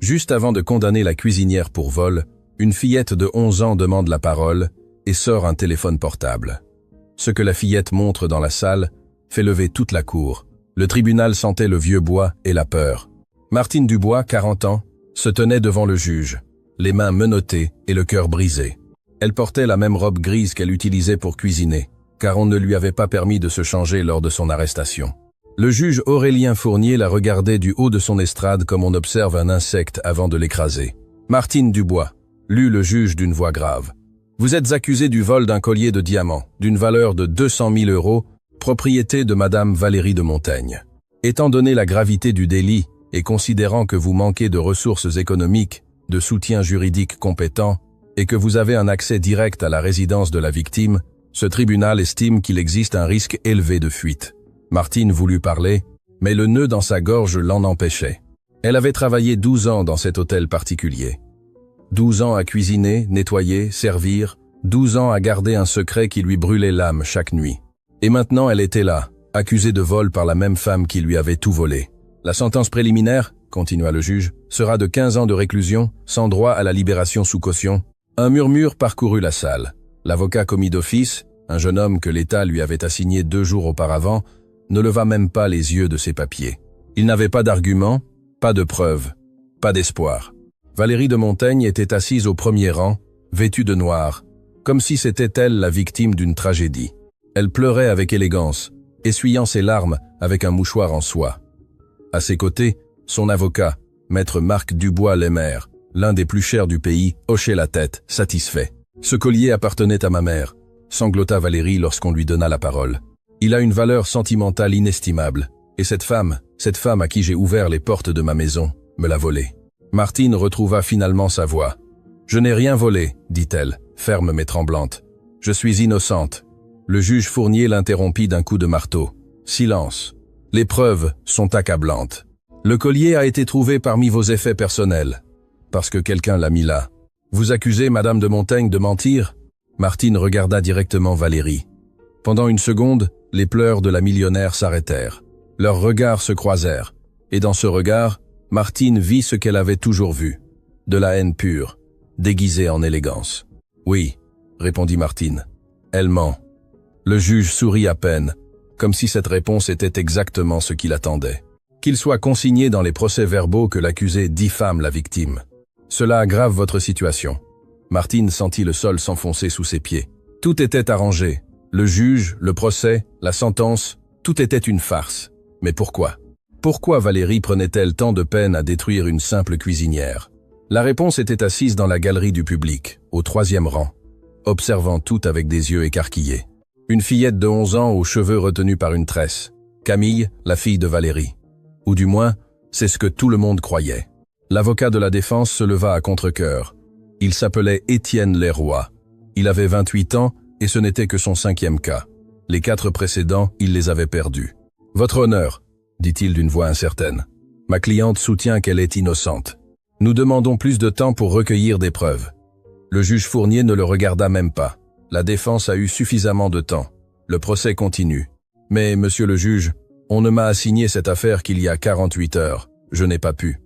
Juste avant de condamner la cuisinière pour vol, une fillette de 11 ans demande la parole et sort un téléphone portable. Ce que la fillette montre dans la salle fait lever toute la cour. Le tribunal sentait le vieux bois et la peur. Martine Dubois, 40 ans, se tenait devant le juge, les mains menottées et le cœur brisé. Elle portait la même robe grise qu'elle utilisait pour cuisiner, car on ne lui avait pas permis de se changer lors de son arrestation. Le juge Aurélien Fournier la regardait du haut de son estrade comme on observe un insecte avant de l'écraser. « Martine Dubois », lut le juge d'une voix grave. « Vous êtes accusée du vol d'un collier de diamants, d'une valeur de 200 000 €, propriété de Madame Valérie de Montaigne. Étant donné la gravité du délit et considérant que vous manquez de ressources économiques, de soutien juridique compétent et que vous avez un accès direct à la résidence de la victime, ce tribunal estime qu'il existe un risque élevé de fuite. » Martine voulut parler, mais le nœud dans sa gorge l'en empêchait. Elle avait travaillé 12 ans dans cet hôtel particulier. 12 ans à cuisiner, nettoyer, servir, 12 ans à garder un secret qui lui brûlait l'âme chaque nuit. Et maintenant elle était là, accusée de vol par la même femme qui lui avait tout volé. La sentence préliminaire, continua le juge, sera de 15 ans de réclusion, sans droit à la libération sous caution. Un murmure parcourut la salle. L'avocat commis d'office, un jeune homme que l'État lui avait assigné 2 jours auparavant, ne leva même pas les yeux de ses papiers. Il n'avait pas d'argument, pas de preuves, pas d'espoir. Valérie de Montaigne était assise au premier rang, vêtue de noir, comme si c'était elle la victime d'une tragédie. Elle pleurait avec élégance, essuyant ses larmes avec un mouchoir en soie. À ses côtés, son avocat, maître Marc Dubois-Lemaire, l'un des plus chers du pays, hochait la tête, satisfait. « Ce collier appartenait à ma mère », sanglota Valérie lorsqu'on lui donna la parole. « Il a une valeur sentimentale inestimable, et cette femme à qui j'ai ouvert les portes de ma maison, me l'a volée. » Martine retrouva finalement sa voix. « Je n'ai rien volé, dit-elle, ferme mais tremblante. Je suis innocente. » Le juge Fournier l'interrompit d'un coup de marteau. « Silence. Les preuves sont accablantes. Le collier a été trouvé parmi vos effets personnels, parce que quelqu'un l'a mis là. Vous accusez Madame de Montaigne de mentir ?» Martine regarda directement Valérie. Pendant une seconde, les pleurs de la millionnaire s'arrêtèrent. Leurs regards se croisèrent, et dans ce regard, Martine vit ce qu'elle avait toujours vu, de la haine pure, déguisée en élégance. « Oui, » répondit Martine, « elle ment. » Le juge sourit à peine, comme si cette réponse était exactement ce qu'il attendait. Qu'il soit consigné dans les procès-verbaux que l'accusé diffame la victime. Cela aggrave votre situation. Martine sentit le sol s'enfoncer sous ses pieds. Tout était arrangé. Le juge, le procès, la sentence, tout était une farce. Mais pourquoi? Pourquoi Valérie prenait-elle tant de peine à détruire une simple cuisinière? La réponse était assise dans la galerie du public, au 3e rang, observant tout avec des yeux écarquillés. Une fillette de 11 ans aux cheveux retenus par une tresse. Camille, la fille de Valérie. Ou du moins, c'est ce que tout le monde croyait. L'avocat de la défense se leva à contre-cœur. Il s'appelait Étienne Leroy. Il avait 28 ans et ce n'était que son 5e cas. Les 4 précédents, il les avait perdus. « Votre honneur », dit-il d'une voix incertaine. « Ma cliente soutient qu'elle est innocente. Nous demandons plus de temps pour recueillir des preuves. » Le juge Fournier ne le regarda même pas. La défense a eu suffisamment de temps. Le procès continue. « Mais, monsieur le juge, on ne m'a assigné cette affaire qu'il y a 48 heures. Je n'ai pas pu. »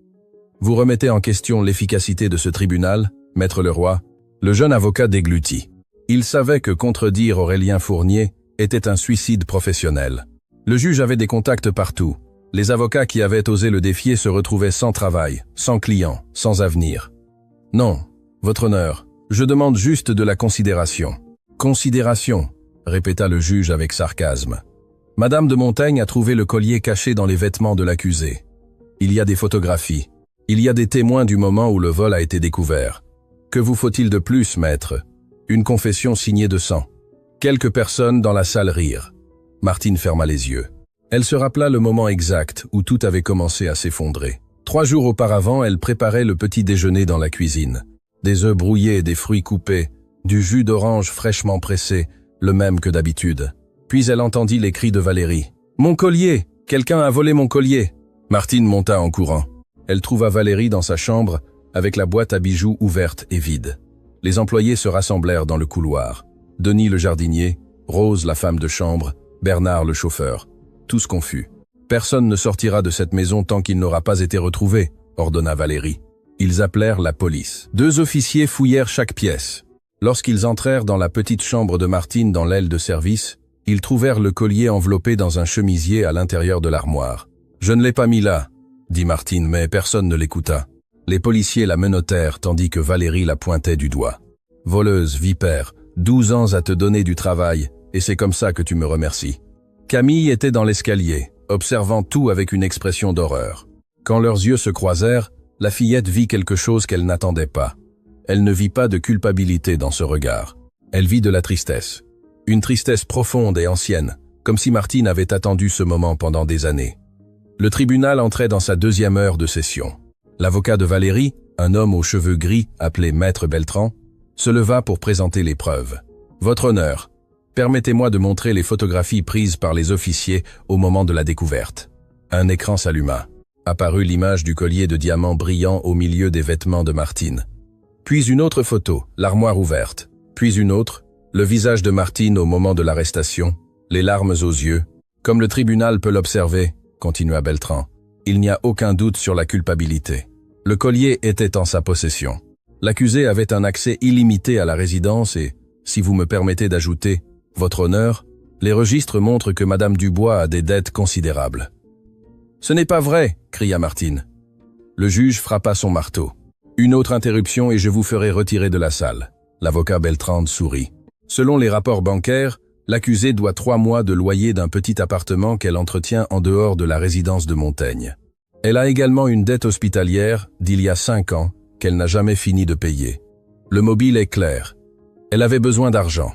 Vous remettez en question l'efficacité de ce tribunal, maître Leroy? Le jeune avocat déglutit. Il savait que contredire Aurélien Fournier était un suicide professionnel. Le juge avait des contacts partout. Les avocats qui avaient osé le défier se retrouvaient sans travail, sans clients, sans avenir. « Non, votre honneur, je demande juste de la considération. »« Considération », répéta le juge avec sarcasme. « Madame de Montaigne a trouvé le collier caché dans les vêtements de l'accusé. Il y a des photographies. Il y a des témoins du moment où le vol a été découvert. Que vous faut-il de plus, maître? Une confession signée de sang. Quelques personnes dans la salle rirent. Martine ferma les yeux. Elle se rappela le moment exact où tout avait commencé à s'effondrer. 3 jours auparavant, elle préparait le petit déjeuner dans la cuisine. Des œufs brouillés et des fruits coupés, du jus d'orange fraîchement pressé, le même que d'habitude. Puis elle entendit les cris de Valérie. « Mon collier! Quelqu'un a volé mon collier !» Martine monta en courant. Elle trouva Valérie dans sa chambre, avec la boîte à bijoux ouverte et vide. Les employés se rassemblèrent dans le couloir. Denis le jardinier, Rose la femme de chambre, Bernard le chauffeur. Tous confus. « Personne ne sortira de cette maison tant qu'il n'aura pas été retrouvé », ordonna Valérie. Ils appelèrent la police. 2 officiers fouillèrent chaque pièce. Lorsqu'ils entrèrent dans la petite chambre de Martine dans l'aile de service, ils trouvèrent le collier enveloppé dans un chemisier à l'intérieur de l'armoire. « Je ne l'ai pas mis là », dit Martine, mais personne ne l'écouta. Les policiers la menottèrent tandis que Valérie la pointait du doigt. « Voleuse, vipère, 12 ans à te donner du travail, et c'est comme ça que tu me remercies. » Camille était dans l'escalier, observant tout avec une expression d'horreur. Quand leurs yeux se croisèrent, la fillette vit quelque chose qu'elle n'attendait pas. Elle ne vit pas de culpabilité dans ce regard. Elle vit de la tristesse. Une tristesse profonde et ancienne, comme si Martine avait attendu ce moment pendant des années. Le tribunal entrait dans sa 2e heure de session. L'avocat de Valérie, un homme aux cheveux gris appelé Maître Beltran, se leva pour présenter les preuves. « Votre honneur, permettez-moi de montrer les photographies prises par les officiers au moment de la découverte. » Un écran s'alluma. Apparut l'image du collier de diamants brillant au milieu des vêtements de Martine. Puis une autre photo, l'armoire ouverte. Puis une autre, le visage de Martine au moment de l'arrestation, les larmes aux yeux. Comme le tribunal peut l'observer, continua Beltran, il n'y a aucun doute sur la culpabilité. Le collier était en sa possession. L'accusé avait un accès illimité à la résidence et, si vous me permettez d'ajouter, votre honneur, les registres montrent que Madame Dubois a des dettes considérables. « Ce n'est pas vrai !» cria Martine. Le juge frappa son marteau. Une autre interruption et je vous ferai retirer de la salle. L'avocat Beltran sourit. Selon les rapports bancaires, l'accusée doit 3 mois de loyer d'un petit appartement qu'elle entretient en dehors de la résidence de Montaigne. Elle a également une dette hospitalière d'il y a 5 ans qu'elle n'a jamais fini de payer. Le mobile est clair. Elle avait besoin d'argent.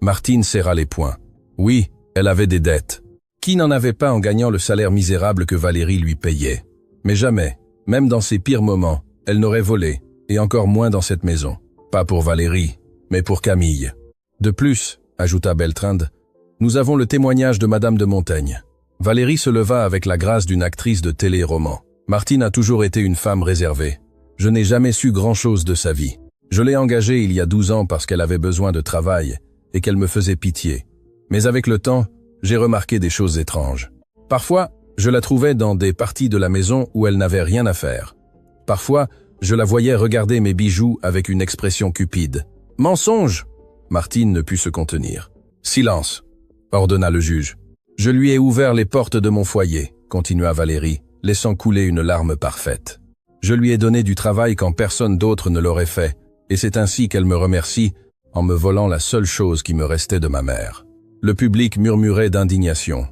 Martine serra les poings. Oui, elle avait des dettes. Qui n'en avait pas en gagnant le salaire misérable que Valérie lui payait? Mais jamais, même dans ses pires moments, elle n'aurait volé, et encore moins dans cette maison. Pas pour Valérie, mais pour Camille. De plus, ajouta Beltrand, nous avons le témoignage de Madame de Montaigne. Valérie se leva avec la grâce d'une actrice de télé-roman. Martine a toujours été une femme réservée. Je n'ai jamais su grand-chose de sa vie. Je l'ai engagée il y a 12 ans parce qu'elle avait besoin de travail et qu'elle me faisait pitié. Mais avec le temps, j'ai remarqué des choses étranges. Parfois, je la trouvais dans des parties de la maison où elle n'avait rien à faire. Parfois, je la voyais regarder mes bijoux avec une expression cupide. « Mensonge !» Martine ne put se contenir. « Silence !» ordonna le juge. « Je lui ai ouvert les portes de mon foyer », continua Valérie, laissant couler une larme parfaite. « Je lui ai donné du travail quand personne d'autre ne l'aurait fait, et c'est ainsi qu'elle me remercie en me volant la seule chose qui me restait de ma mère. » Le public murmurait d'indignation.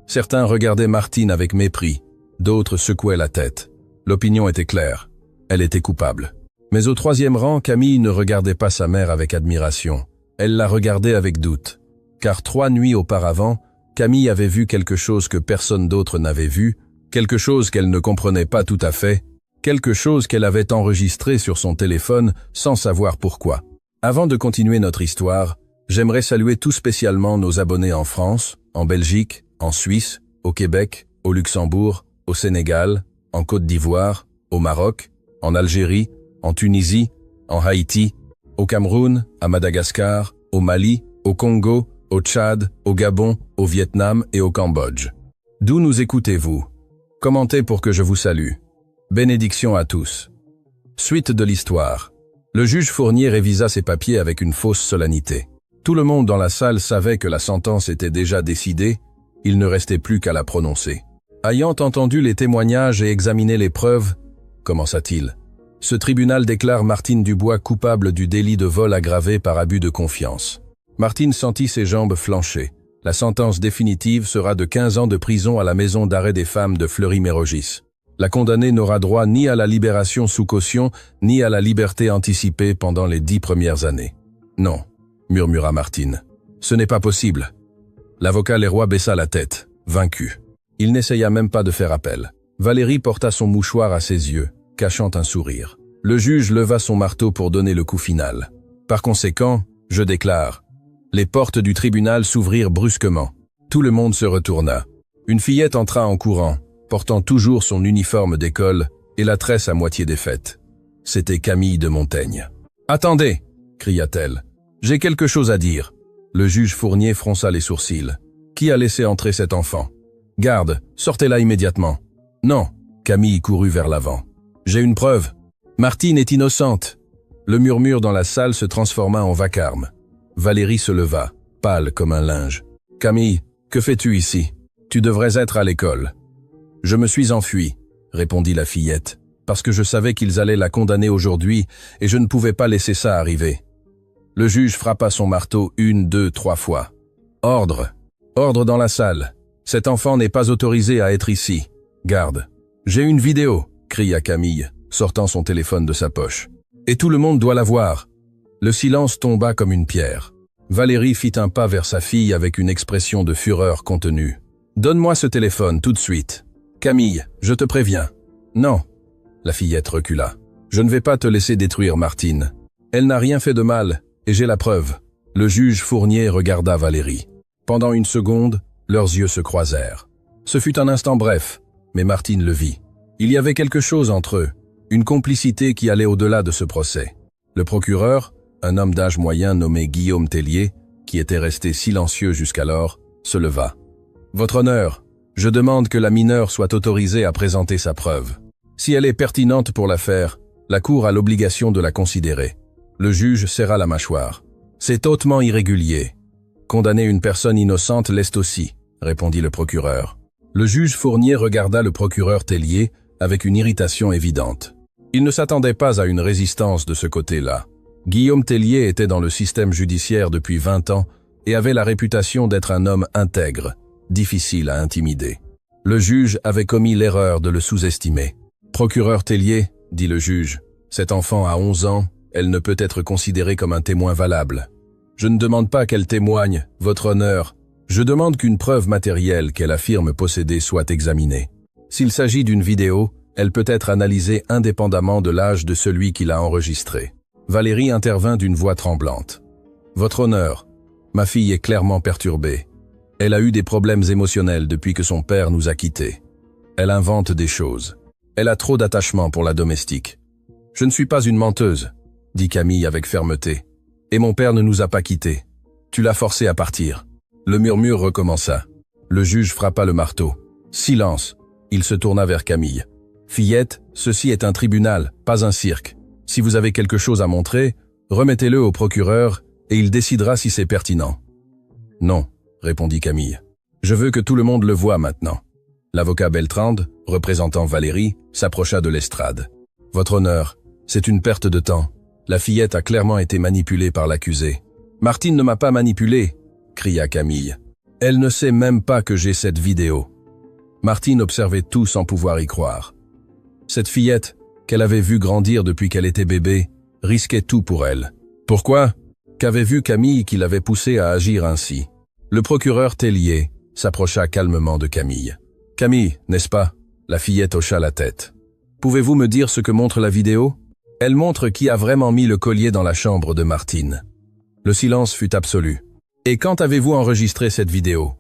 Certains regardaient Martine avec mépris, d'autres secouaient la tête. L'opinion était claire. Elle était coupable. Mais au 3e rang, Camille ne regardait pas sa mère avec admiration. Elle la regardait avec doute. Car 3 nuits auparavant, Camille avait vu quelque chose que personne d'autre n'avait vu, quelque chose qu'elle ne comprenait pas tout à fait, quelque chose qu'elle avait enregistré sur son téléphone sans savoir pourquoi. Avant de continuer notre histoire, j'aimerais saluer tout spécialement nos abonnés en France, en Belgique, en Suisse, au Québec, au Luxembourg, au Sénégal, en Côte d'Ivoire, au Maroc, en Algérie, en Tunisie, en Haïti, au Cameroun, à Madagascar, au Mali, au Congo, au Tchad, au Gabon, au Vietnam et au Cambodge. D'où nous écoutez-vous? Commentez pour que je vous salue. Bénédiction à tous. Suite de l'histoire. Le juge Fournier révisa ses papiers avec une fausse solennité. Tout le monde dans la salle savait que la sentence était déjà décidée, il ne restait plus qu'à la prononcer. Ayant entendu les témoignages et examiné les preuves, commença-t-il, ce tribunal déclare Martine Dubois coupable du délit de vol aggravé par abus de confiance. Martine sentit ses jambes flancher. La sentence définitive sera de 15 ans de prison à la maison d'arrêt des femmes de Fleury-Mérogis. La condamnée n'aura droit ni à la libération sous caution, ni à la liberté anticipée pendant les 10 premières années. Non, murmura Martine. Ce n'est pas possible. L'avocat Leroy baissa la tête, vaincu. Il n'essaya même pas de faire appel. Valérie porta son mouchoir à ses yeux, cachant un sourire. Le juge leva son marteau pour donner le coup final. Par conséquent, je déclare. Les portes du tribunal s'ouvrirent brusquement. Tout le monde se retourna. Une fillette entra en courant, portant toujours son uniforme d'école et la tresse à moitié défaite. C'était Camille de Montaigne. « Attendez !» cria-t-elle. « J'ai quelque chose à dire. » Le juge Fournier fronça les sourcils. « Qui a laissé entrer cet enfant ? Garde, sortez-la immédiatement. » Non, Camille courut vers l'avant. « J'ai une preuve. » Martine est innocente. Le murmure dans la salle se transforma en vacarme. Valérie se leva, pâle comme un linge. Camille, que fais-tu ici? Tu devrais être à l'école. Je me suis enfui, répondit la fillette, parce que je savais qu'ils allaient la condamner aujourd'hui et je ne pouvais pas laisser ça arriver. Le juge frappa son marteau 1, 2, 3 fois. Ordre! Ordre dans la salle. Cet enfant n'est pas autorisé à être ici. Garde. J'ai une vidéo, cria Camille, sortant son téléphone de sa poche. Et tout le monde doit la voir. Le silence tomba comme une pierre. Valérie fit un pas vers sa fille avec une expression de fureur contenue. Donne-moi ce téléphone tout de suite. Camille, je te préviens. Non. La fillette recula. Je ne vais pas te laisser détruire Martine. Elle n'a rien fait de mal, et j'ai la preuve. Le juge Fournier regarda Valérie. Pendant une seconde, leurs yeux se croisèrent. Ce fut un instant bref, mais Martine le vit. Il y avait quelque chose entre eux, une complicité qui allait au-delà de ce procès. Le procureur, un homme d'âge moyen nommé Guillaume Tellier, qui était resté silencieux jusqu'alors, se leva. « Votre honneur, je demande que la mineure soit autorisée à présenter sa preuve. Si elle est pertinente pour l'affaire, la Cour a l'obligation de la considérer. » Le juge serra la mâchoire. « C'est hautement irrégulier. Condamner une personne innocente l'est aussi, » répondit le procureur. Le juge Fournier regarda le procureur Tellier avec une irritation évidente. Il ne s'attendait pas à une résistance de ce côté-là. Guillaume Tellier était dans le système judiciaire depuis 20 ans et avait la réputation d'être un homme intègre, difficile à intimider. Le juge avait commis l'erreur de le sous-estimer. « Procureur Tellier, » dit le juge, « cet enfant a 11 ans, elle ne peut être considérée comme un témoin valable. Je ne demande pas qu'elle témoigne, votre honneur. Je demande qu'une preuve matérielle qu'elle affirme posséder soit examinée. S'il s'agit d'une vidéo, elle peut être analysée indépendamment de l'âge de celui qui l'a enregistrée. » Valérie intervint d'une voix tremblante. « Votre honneur, ma fille est clairement perturbée. Elle a eu des problèmes émotionnels depuis que son père nous a quittés. Elle invente des choses. Elle a trop d'attachement pour la domestique. Je ne suis pas une menteuse, dit Camille avec fermeté. Et mon père ne nous a pas quittés. Tu l'as forcé à partir. » Le murmure recommença. Le juge frappa le marteau. « Silence !» Il se tourna vers Camille. « Fillette, ceci est un tribunal, pas un cirque. Si vous avez quelque chose à montrer, remettez-le au procureur et il décidera si c'est pertinent. » « Non, » répondit Camille. « Je veux que tout le monde le voie maintenant. » L'avocat Beltrand, représentant Valérie, s'approcha de l'estrade. « Votre honneur, c'est une perte de temps. La fillette a clairement été manipulée par l'accusé. »« Martine ne m'a pas manipulée !» cria Camille. « Elle ne sait même pas que j'ai cette vidéo. » Martine observait tout sans pouvoir y croire. Cette fillette, qu'elle avait vue grandir depuis qu'elle était bébé, risquait tout pour elle. Pourquoi? Qu'avait vu Camille qui l'avait poussée à agir ainsi? Le procureur Tellier s'approcha calmement de Camille. « Camille, n'est-ce pas ?» La fillette hocha la tête. « Pouvez-vous me dire ce que montre la vidéo? Elle montre qui a vraiment mis le collier dans la chambre de Martine. » Le silence fut absolu. « Et quand avez-vous enregistré cette vidéo? »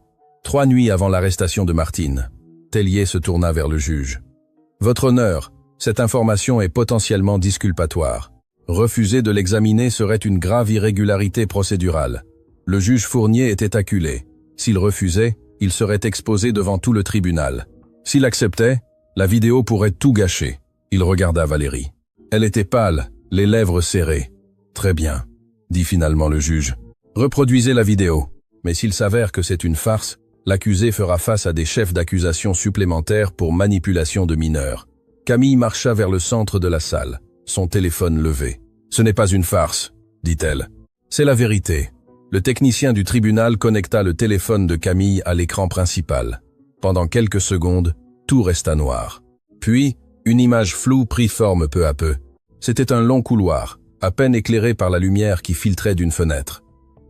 3 nuits avant l'arrestation de Martine. Tellier se tourna vers le juge. « Votre honneur, cette information est potentiellement disculpatoire. Refuser de l'examiner serait une grave irrégularité procédurale. Le juge Fournier était acculé. S'il refusait, il serait exposé devant tout le tribunal. S'il acceptait, la vidéo pourrait tout gâcher. » Il regarda Valérie. Elle était pâle, les lèvres serrées. « Très bien, » dit finalement le juge. « Reproduisez la vidéo. Mais s'il s'avère que c'est une farce, l'accusé fera face à des chefs d'accusation supplémentaires pour manipulation de mineurs. » Camille marcha vers le centre de la salle, son téléphone levé. « Ce n'est pas une farce, » dit-elle. « C'est la vérité. » Le technicien du tribunal connecta le téléphone de Camille à l'écran principal. Pendant quelques secondes, tout resta noir. Puis, une image floue prit forme peu à peu. C'était un long couloir, à peine éclairé par la lumière qui filtrait d'une fenêtre.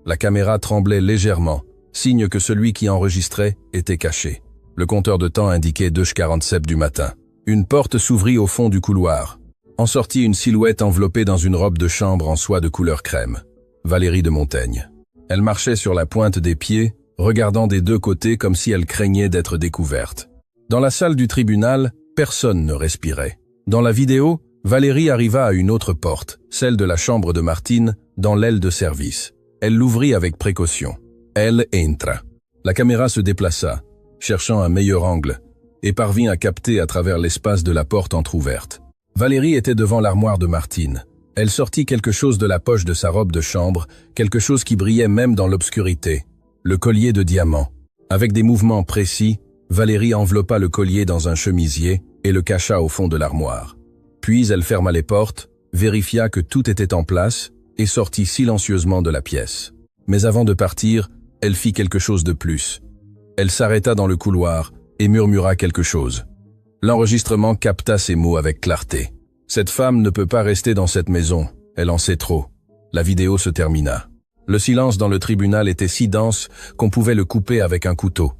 La caméra tremblait légèrement, signe que celui qui enregistrait était caché. Le compteur de temps indiquait 2h47 du matin. Une porte s'ouvrit au fond du couloir. En sortit une silhouette enveloppée dans une robe de chambre en soie de couleur crème. Valérie de Montaigne. Elle marchait sur la pointe des pieds, regardant des 2 côtés comme si elle craignait d'être découverte. Dans la salle du tribunal, personne ne respirait. Dans la vidéo, Valérie arriva à une autre porte, celle de la chambre de Martine, dans l'aile de service. Elle l'ouvrit avec précaution. Elle entra. La caméra se déplaça, cherchant un meilleur angle, et parvint à capter à travers l'espace de la porte entr'ouverte. Valérie était devant l'armoire de Martine. Elle sortit quelque chose de la poche de sa robe de chambre, quelque chose qui brillait même dans l'obscurité. Le collier de diamants. Avec des mouvements précis, Valérie enveloppa le collier dans un chemisier et le cacha au fond de l'armoire. Puis elle ferma les portes, vérifia que tout était en place et sortit silencieusement de la pièce. Mais avant de partir, elle fit quelque chose de plus. Elle s'arrêta dans le couloir et murmura quelque chose. L'enregistrement capta ces mots avec clarté. « Cette femme ne peut pas rester dans cette maison, elle en sait trop. » La vidéo se termina. Le silence dans le tribunal était si dense qu'on pouvait le couper avec un couteau.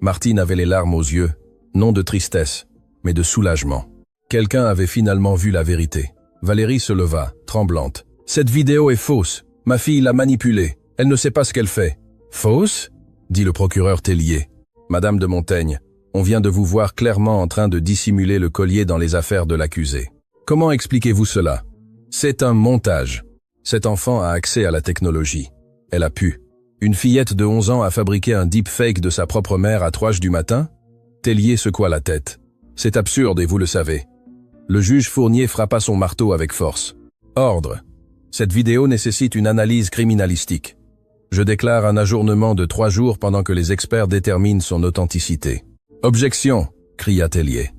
Martine avait les larmes aux yeux, non de tristesse, mais de soulagement. Quelqu'un avait finalement vu la vérité. Valérie se leva, tremblante. « Cette vidéo est fausse. Ma fille l'a manipulée. Elle ne sait pas ce qu'elle fait. »« Fausse ?» dit le procureur Tellier. « Madame de Montaigne, on vient de vous voir clairement en train de dissimuler le collier dans les affaires de l'accusé. Comment expliquez-vous cela? C'est un montage. Cet enfant a accès à la technologie. Elle a pu. Une fillette de 11 ans a fabriqué un deepfake de sa propre mère à 3h du matin? Tellier secoua la tête. C'est absurde et vous le savez. Le juge Fournier frappa son marteau avec force. Ordre. Cette vidéo nécessite une analyse criminalistique. Je déclare un ajournement de 3 jours pendant que les experts déterminent son authenticité. Objection, cria Tellier.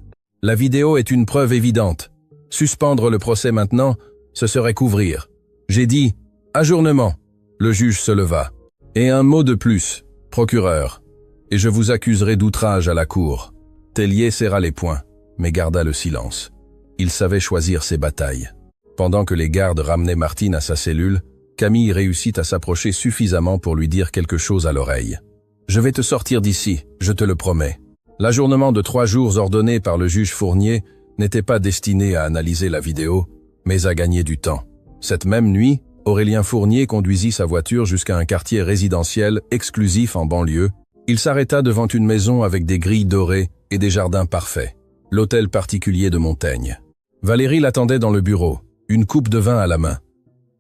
La vidéo est une preuve évidente. Suspendre le procès maintenant, ce serait couvrir. J'ai dit ajournement. Le juge se leva. Et un mot de plus, procureur. Et je vous accuserai d'outrage à la cour. Tellier serra les poings, mais garda le silence. Il savait choisir ses batailles. Pendant que les gardes ramenaient Martine à sa cellule, Camille réussit à s'approcher suffisamment pour lui dire quelque chose à l'oreille. « Je vais te sortir d'ici, je te le promets. » L'ajournement de 3 jours ordonné par le juge Fournier n'était pas destiné à analyser la vidéo, mais à gagner du temps. Cette même nuit, Aurélien Fournier conduisit sa voiture jusqu'à un quartier résidentiel exclusif en banlieue. Il s'arrêta devant une maison avec des grilles dorées et des jardins parfaits. L'hôtel particulier de Montaigne. Valérie l'attendait dans le bureau, une coupe de vin à la main.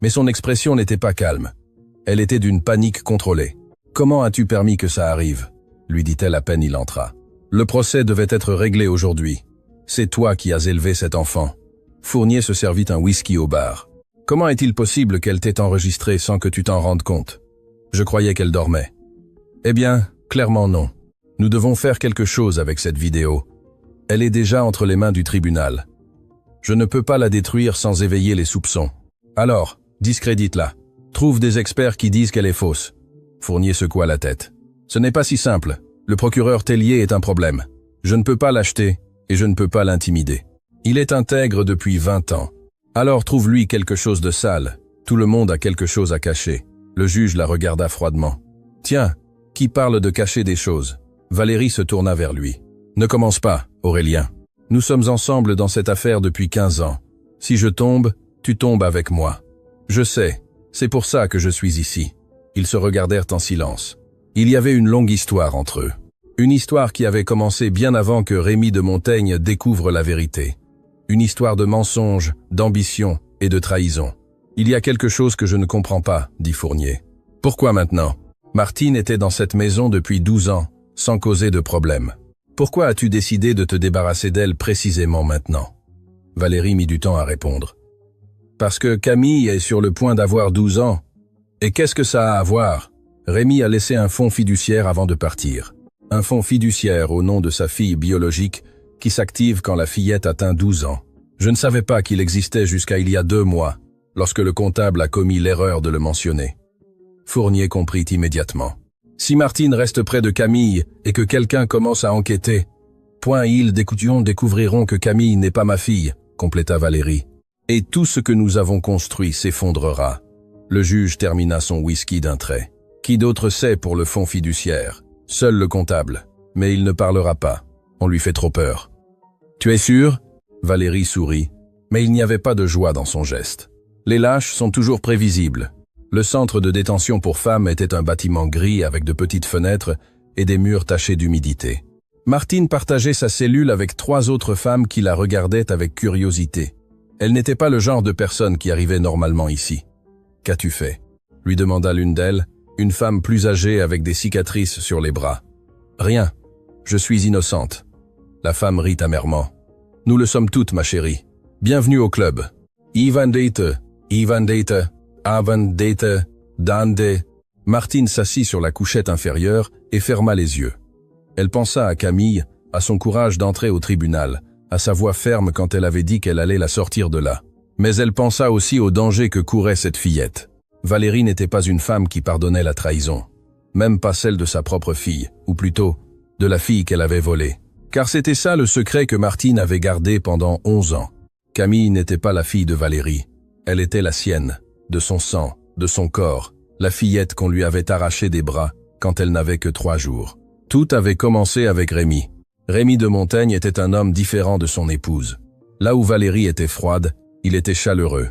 Mais son expression n'était pas calme. Elle était d'une panique contrôlée. « Comment as-tu permis que ça arrive ?» lui dit-elle à peine il entra. « Le procès devait être réglé aujourd'hui. C'est toi qui as élevé cet enfant. » Fournier se servit un whisky au bar. « Comment est-il possible qu'elle t'ait enregistré sans que tu t'en rendes compte? Je croyais qu'elle dormait. » « Eh bien, clairement non. Nous devons faire quelque chose avec cette vidéo. Elle est déjà entre les mains du tribunal. Je ne peux pas la détruire sans éveiller les soupçons. Alors, discrédite-la. Trouve des experts qui disent qu'elle est fausse. » Fournier secoua la tête. « Ce n'est pas si simple. Le procureur Tellier est un problème. Je ne peux pas l'acheter et je ne peux pas l'intimider. Il est intègre depuis 20 ans. Alors trouve-lui quelque chose de sale. Tout le monde a quelque chose à cacher. » Le juge la regarda froidement. « Tiens, qui parle de cacher des choses ?» Valérie se tourna vers lui. « Ne commence pas, Aurélien. Nous sommes ensemble dans cette affaire depuis 15 ans. Si je tombe, tu tombes avec moi. Je sais, c'est pour ça que je suis ici. » Ils se regardèrent en silence. Il y avait une longue histoire entre eux. Une histoire qui avait commencé bien avant que Rémy de Montaigne découvre la vérité. Une histoire de mensonges, d'ambition et de trahison. « Il y a quelque chose que je ne comprends pas, » dit Fournier. « Pourquoi maintenant ? Martine était dans cette maison depuis 12 ans, sans causer de problème. Pourquoi as-tu décidé de te débarrasser d'elle précisément maintenant ?» Valérie mit du temps à répondre. « Parce que Camille est sur le point d'avoir 12 ans. Et qu'est-ce que ça a à voir ? Rémy a laissé un fonds fiduciaire avant de partir. Un fonds fiduciaire au nom de sa fille biologique qui s'active quand la fillette atteint 12 ans. Je ne savais pas qu'il existait jusqu'à il y a 2 mois, lorsque le comptable a commis l'erreur de le mentionner. » Fournier comprit immédiatement. « Si Martine reste près de Camille et que quelqu'un commence à enquêter, ils découvriront que Camille n'est pas ma fille, » compléta Valérie. « Et tout ce que nous avons construit s'effondrera. » Le juge termina son whisky d'un trait. « Qui d'autre sait pour le fonds fiduciaire? Seul le comptable. Mais il ne parlera pas. On lui fait trop peur. »« Tu es sûr ?» Valérie sourit, mais il n'y avait pas de joie dans son geste. Les lâches sont toujours prévisibles. Le centre de détention pour femmes était un bâtiment gris avec de petites fenêtres et des murs tachés d'humidité. Martine partageait sa cellule avec 3 autres femmes qui la regardaient avec curiosité. Elle n'était pas le genre de personne qui arrivait normalement ici. « Qu'as-tu fait ?» lui demanda l'une d'elles, une femme plus âgée avec des cicatrices sur les bras. « Rien. Je suis innocente. » La femme rit amèrement. « Nous le sommes toutes, ma chérie. Bienvenue au club. Ivan Date, Dande. Martine s'assit sur la couchette inférieure et ferma les yeux. Elle pensa à Camille, à son courage d'entrer au tribunal, à sa voix ferme quand elle avait dit qu'elle allait la sortir de là. Mais elle pensa aussi au danger que courait cette fillette. Valérie n'était pas une femme qui pardonnait la trahison. Même pas celle de sa propre fille, ou plutôt, de la fille qu'elle avait volée. Car c'était ça le secret que Martine avait gardé pendant 11 ans. Camille n'était pas la fille de Valérie. Elle était la sienne, de son sang, de son corps, la fillette qu'on lui avait arrachée des bras quand elle n'avait que 3 jours. Tout avait commencé avec Rémi. Rémi de Montaigne était un homme différent de son épouse. Là où Valérie était froide, il était chaleureux.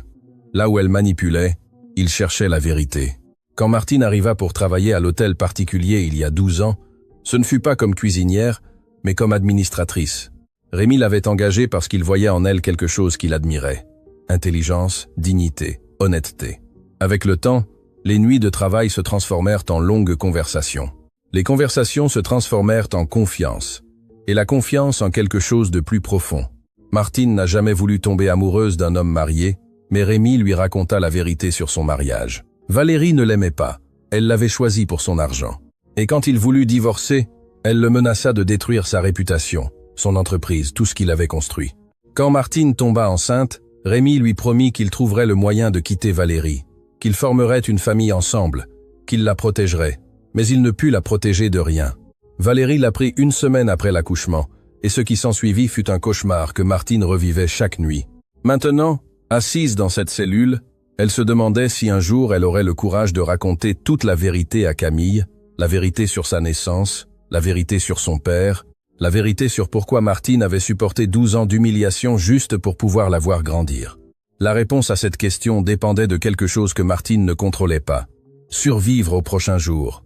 Là où elle manipulait, il cherchait la vérité. Quand Martine arriva pour travailler à l'hôtel particulier il y a 12 ans, ce ne fut pas comme cuisinière, mais comme administratrice. Rémi l'avait engagée parce qu'il voyait en elle quelque chose qu'il admirait. Intelligence, dignité, honnêteté. Avec le temps, les nuits de travail se transformèrent en longues conversations. Les conversations se transformèrent en confiance. Et la confiance en quelque chose de plus profond. Martine n'a jamais voulu tomber amoureuse d'un homme marié, mais Rémi lui raconta la vérité sur son mariage. Valérie ne l'aimait pas, elle l'avait choisi pour son argent. Et quand il voulut divorcer, elle le menaça de détruire sa réputation, son entreprise, tout ce qu'il avait construit. Quand Martine tomba enceinte, Rémi lui promit qu'il trouverait le moyen de quitter Valérie, qu'ils formeraient une famille ensemble, qu'il la protégerait, mais il ne put la protéger de rien. Valérie l'apprit 1 semaine après l'accouchement, et ce qui s'ensuivit fut un cauchemar que Martine revivait chaque nuit. Maintenant, assise dans cette cellule, elle se demandait si un jour elle aurait le courage de raconter toute la vérité à Camille, la vérité sur sa naissance, la vérité sur son père, la vérité sur pourquoi Martine avait supporté 12 ans d'humiliation juste pour pouvoir la voir grandir. La réponse à cette question dépendait de quelque chose que Martine ne contrôlait pas. Survivre au prochain jour.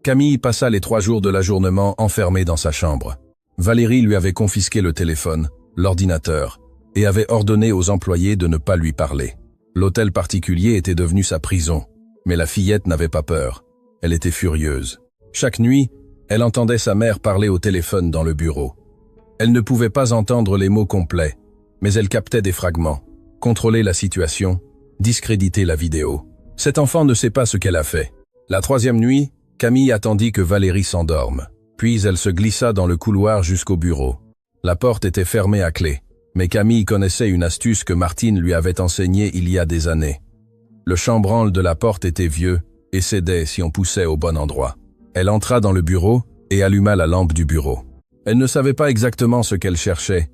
Camille passa les 3 jours de l'ajournement enfermée dans sa chambre. Valérie lui avait confisqué le téléphone, l'ordinateur, et avait ordonné aux employés de ne pas lui parler. L'hôtel particulier était devenu sa prison, mais la fillette n'avait pas peur. Elle était furieuse. Chaque nuit, elle entendait sa mère parler au téléphone dans le bureau. Elle ne pouvait pas entendre les mots complets, mais elle captait des fragments, contrôlait la situation, discréditait la vidéo. Cet enfant ne sait pas ce qu'elle a fait. La 3e nuit, Camille attendit que Valérie s'endorme. Puis elle se glissa dans le couloir jusqu'au bureau. La porte était fermée à clé, mais Camille connaissait une astuce que Martine lui avait enseignée il y a des années. Le chambranle de la porte était vieux et cédait si on poussait au bon endroit. Elle entra dans le bureau et alluma la lampe du bureau. Elle ne savait pas exactement ce qu'elle cherchait,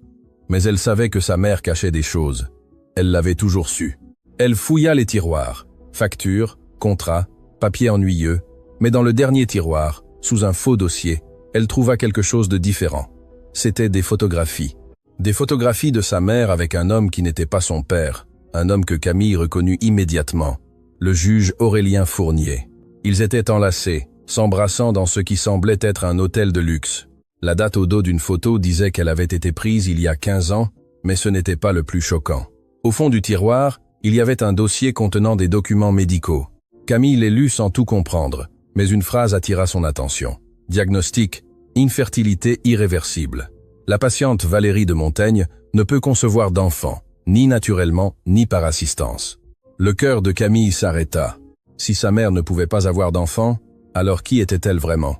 mais elle savait que sa mère cachait des choses. Elle l'avait toujours su. Elle fouilla les tiroirs, factures, contrats, papiers ennuyeux, mais dans le dernier tiroir, sous un faux dossier, elle trouva quelque chose de différent. C'était des photographies. Des photographies de sa mère avec un homme qui n'était pas son père, un homme que Camille reconnut immédiatement, le juge Aurélien Fournier. Ils étaient enlacés, s'embrassant dans ce qui semblait être un hôtel de luxe. La date au dos d'une photo disait qu'elle avait été prise il y a 15 ans, mais ce n'était pas le plus choquant. Au fond du tiroir, il y avait un dossier contenant des documents médicaux. Camille les lut sans tout comprendre, mais une phrase attira son attention. Diagnostic, infertilité irréversible. La patiente Valérie de Montaigne ne peut concevoir d'enfant, ni naturellement, ni par assistance. Le cœur de Camille s'arrêta. Si sa mère ne pouvait pas avoir d'enfant, alors qui était-elle vraiment?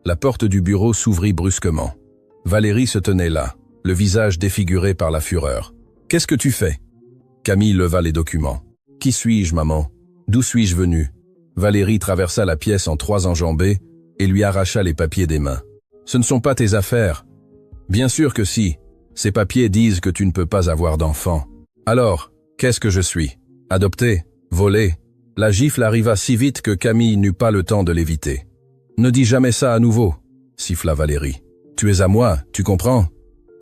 La porte du bureau s'ouvrit brusquement. Valérie se tenait là, le visage défiguré par la fureur. « Qu'est-ce que tu fais ?» Camille leva les documents. « Qui suis-je, maman? D'où suis-je venu ?» Valérie traversa la pièce en 3 enjambées et lui arracha les papiers des mains. « Ce ne sont pas tes affaires. »« Bien sûr que si. Ces papiers disent que tu ne peux pas avoir d'enfant. »« Alors, qu'est-ce que je suis? Adopté? Volé ?» La gifle arriva si vite que Camille n'eut pas le temps de l'éviter. « Ne dis jamais ça à nouveau, » siffla Valérie. « Tu es à moi, tu comprends?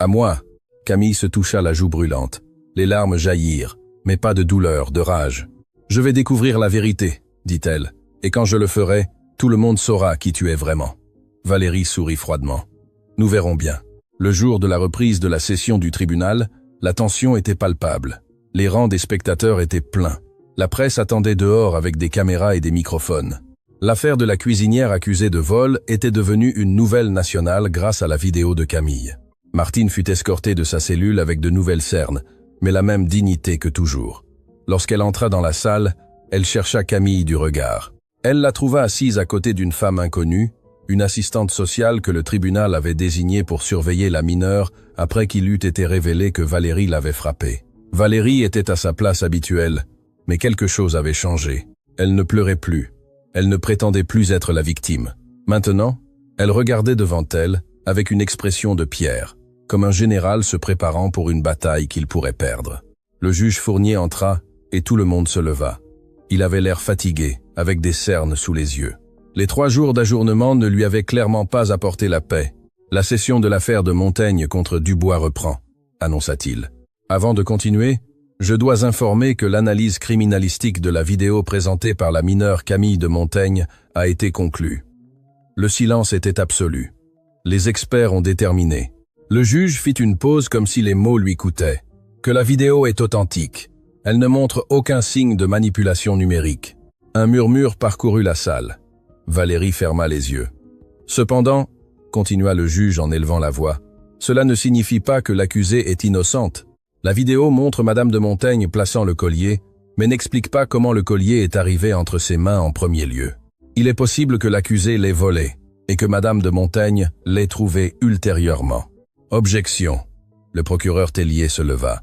À moi. » Camille se toucha la joue brûlante. Les larmes jaillirent, mais pas de douleur, de rage. « Je vais découvrir la vérité, » dit-elle, « et quand je le ferai, tout le monde saura qui tu es vraiment. » Valérie sourit froidement. « Nous verrons bien. » Le jour de la reprise de la session du tribunal, la tension était palpable. Les rangs des spectateurs étaient pleins. La presse attendait dehors avec des caméras et des microphones. L'affaire de la cuisinière accusée de vol était devenue une nouvelle nationale grâce à la vidéo de Camille. Martine fut escortée de sa cellule avec de nouvelles cernes, mais la même dignité que toujours. Lorsqu'elle entra dans la salle, elle chercha Camille du regard. Elle la trouva assise à côté d'une femme inconnue, une assistante sociale que le tribunal avait désignée pour surveiller la mineure après qu'il eût été révélé que Valérie l'avait frappée. Valérie était à sa place habituelle, mais quelque chose avait changé. Elle ne pleurait plus. Elle ne prétendait plus être la victime. Maintenant, elle regardait devant elle avec une expression de pierre, comme un général se préparant pour une bataille qu'il pourrait perdre. Le juge Fournier entra et tout le monde se leva. Il avait l'air fatigué, avec des cernes sous les yeux. Les 3 jours d'ajournement ne lui avaient clairement pas apporté la paix. La session de l'affaire de Montaigne contre Dubois reprend, annonça-t-il. Avant de continuer, je dois informer que l'analyse criminalistique de la vidéo présentée par la mineure Camille de Montaigne a été conclue. Le silence était absolu. Les experts ont déterminé. Le juge fit une pause comme si les mots lui coûtaient. Que la vidéo est authentique. Elle ne montre aucun signe de manipulation numérique. Un murmure parcourut la salle. Valérie ferma les yeux. Cependant, continua le juge en élevant la voix, cela ne signifie pas que l'accusée est innocente. La vidéo montre Madame de Montaigne plaçant le collier, mais n'explique pas comment le collier est arrivé entre ses mains en premier lieu. Il est possible que l'accusée l'ait volé, et que Madame de Montaigne l'ait trouvé ultérieurement. Objection. Le procureur Tellier se leva.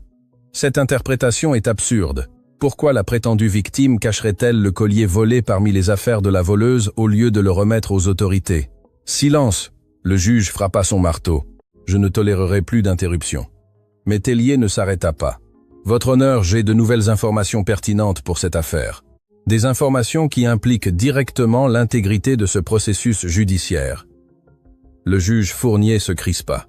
Cette interprétation est absurde. Pourquoi la prétendue victime cacherait-elle le collier volé parmi les affaires de la voleuse au lieu de le remettre aux autorités? Silence! Le juge frappa son marteau. Je ne tolérerai plus d'interruption. Mais Tellier ne s'arrêta pas. Votre honneur, j'ai de nouvelles informations pertinentes pour cette affaire. Des informations qui impliquent directement l'intégrité de ce processus judiciaire. Le juge Fournier se crispa.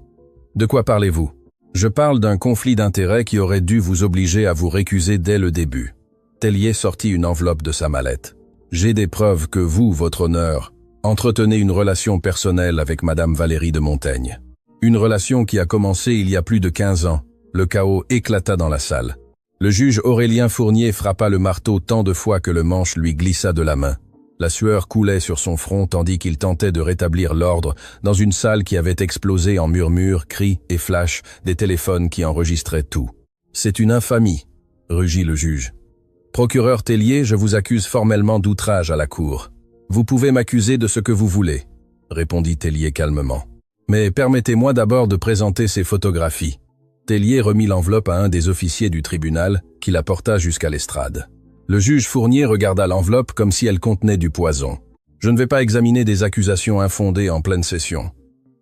De quoi parlez-vous? Je parle d'un conflit d'intérêts qui aurait dû vous obliger à vous récuser dès le début. Tellier sortit une enveloppe de sa mallette. J'ai des preuves que vous, votre honneur, entretenez une relation personnelle avec Madame Valérie de Montaigne. Une relation qui a commencé il y a plus de 15 ans. Le chaos éclata dans la salle. Le juge Aurélien Fournier frappa le marteau tant de fois que le manche lui glissa de la main. La sueur coulait sur son front tandis qu'il tentait de rétablir l'ordre dans une salle qui avait explosé en murmures, cris et flashs des téléphones qui enregistraient tout. « C'est une infamie », rugit le juge. « Procureur Tellier, je vous accuse formellement d'outrage à la cour. Vous pouvez m'accuser de ce que vous voulez, » répondit Tellier calmement. « Mais permettez-moi d'abord de présenter ces photographies. » Tellier remit l'enveloppe à un des officiers du tribunal qui la porta jusqu'à l'estrade. Le juge Fournier regarda l'enveloppe comme si elle contenait du poison. « Je ne vais pas examiner des accusations infondées en pleine session.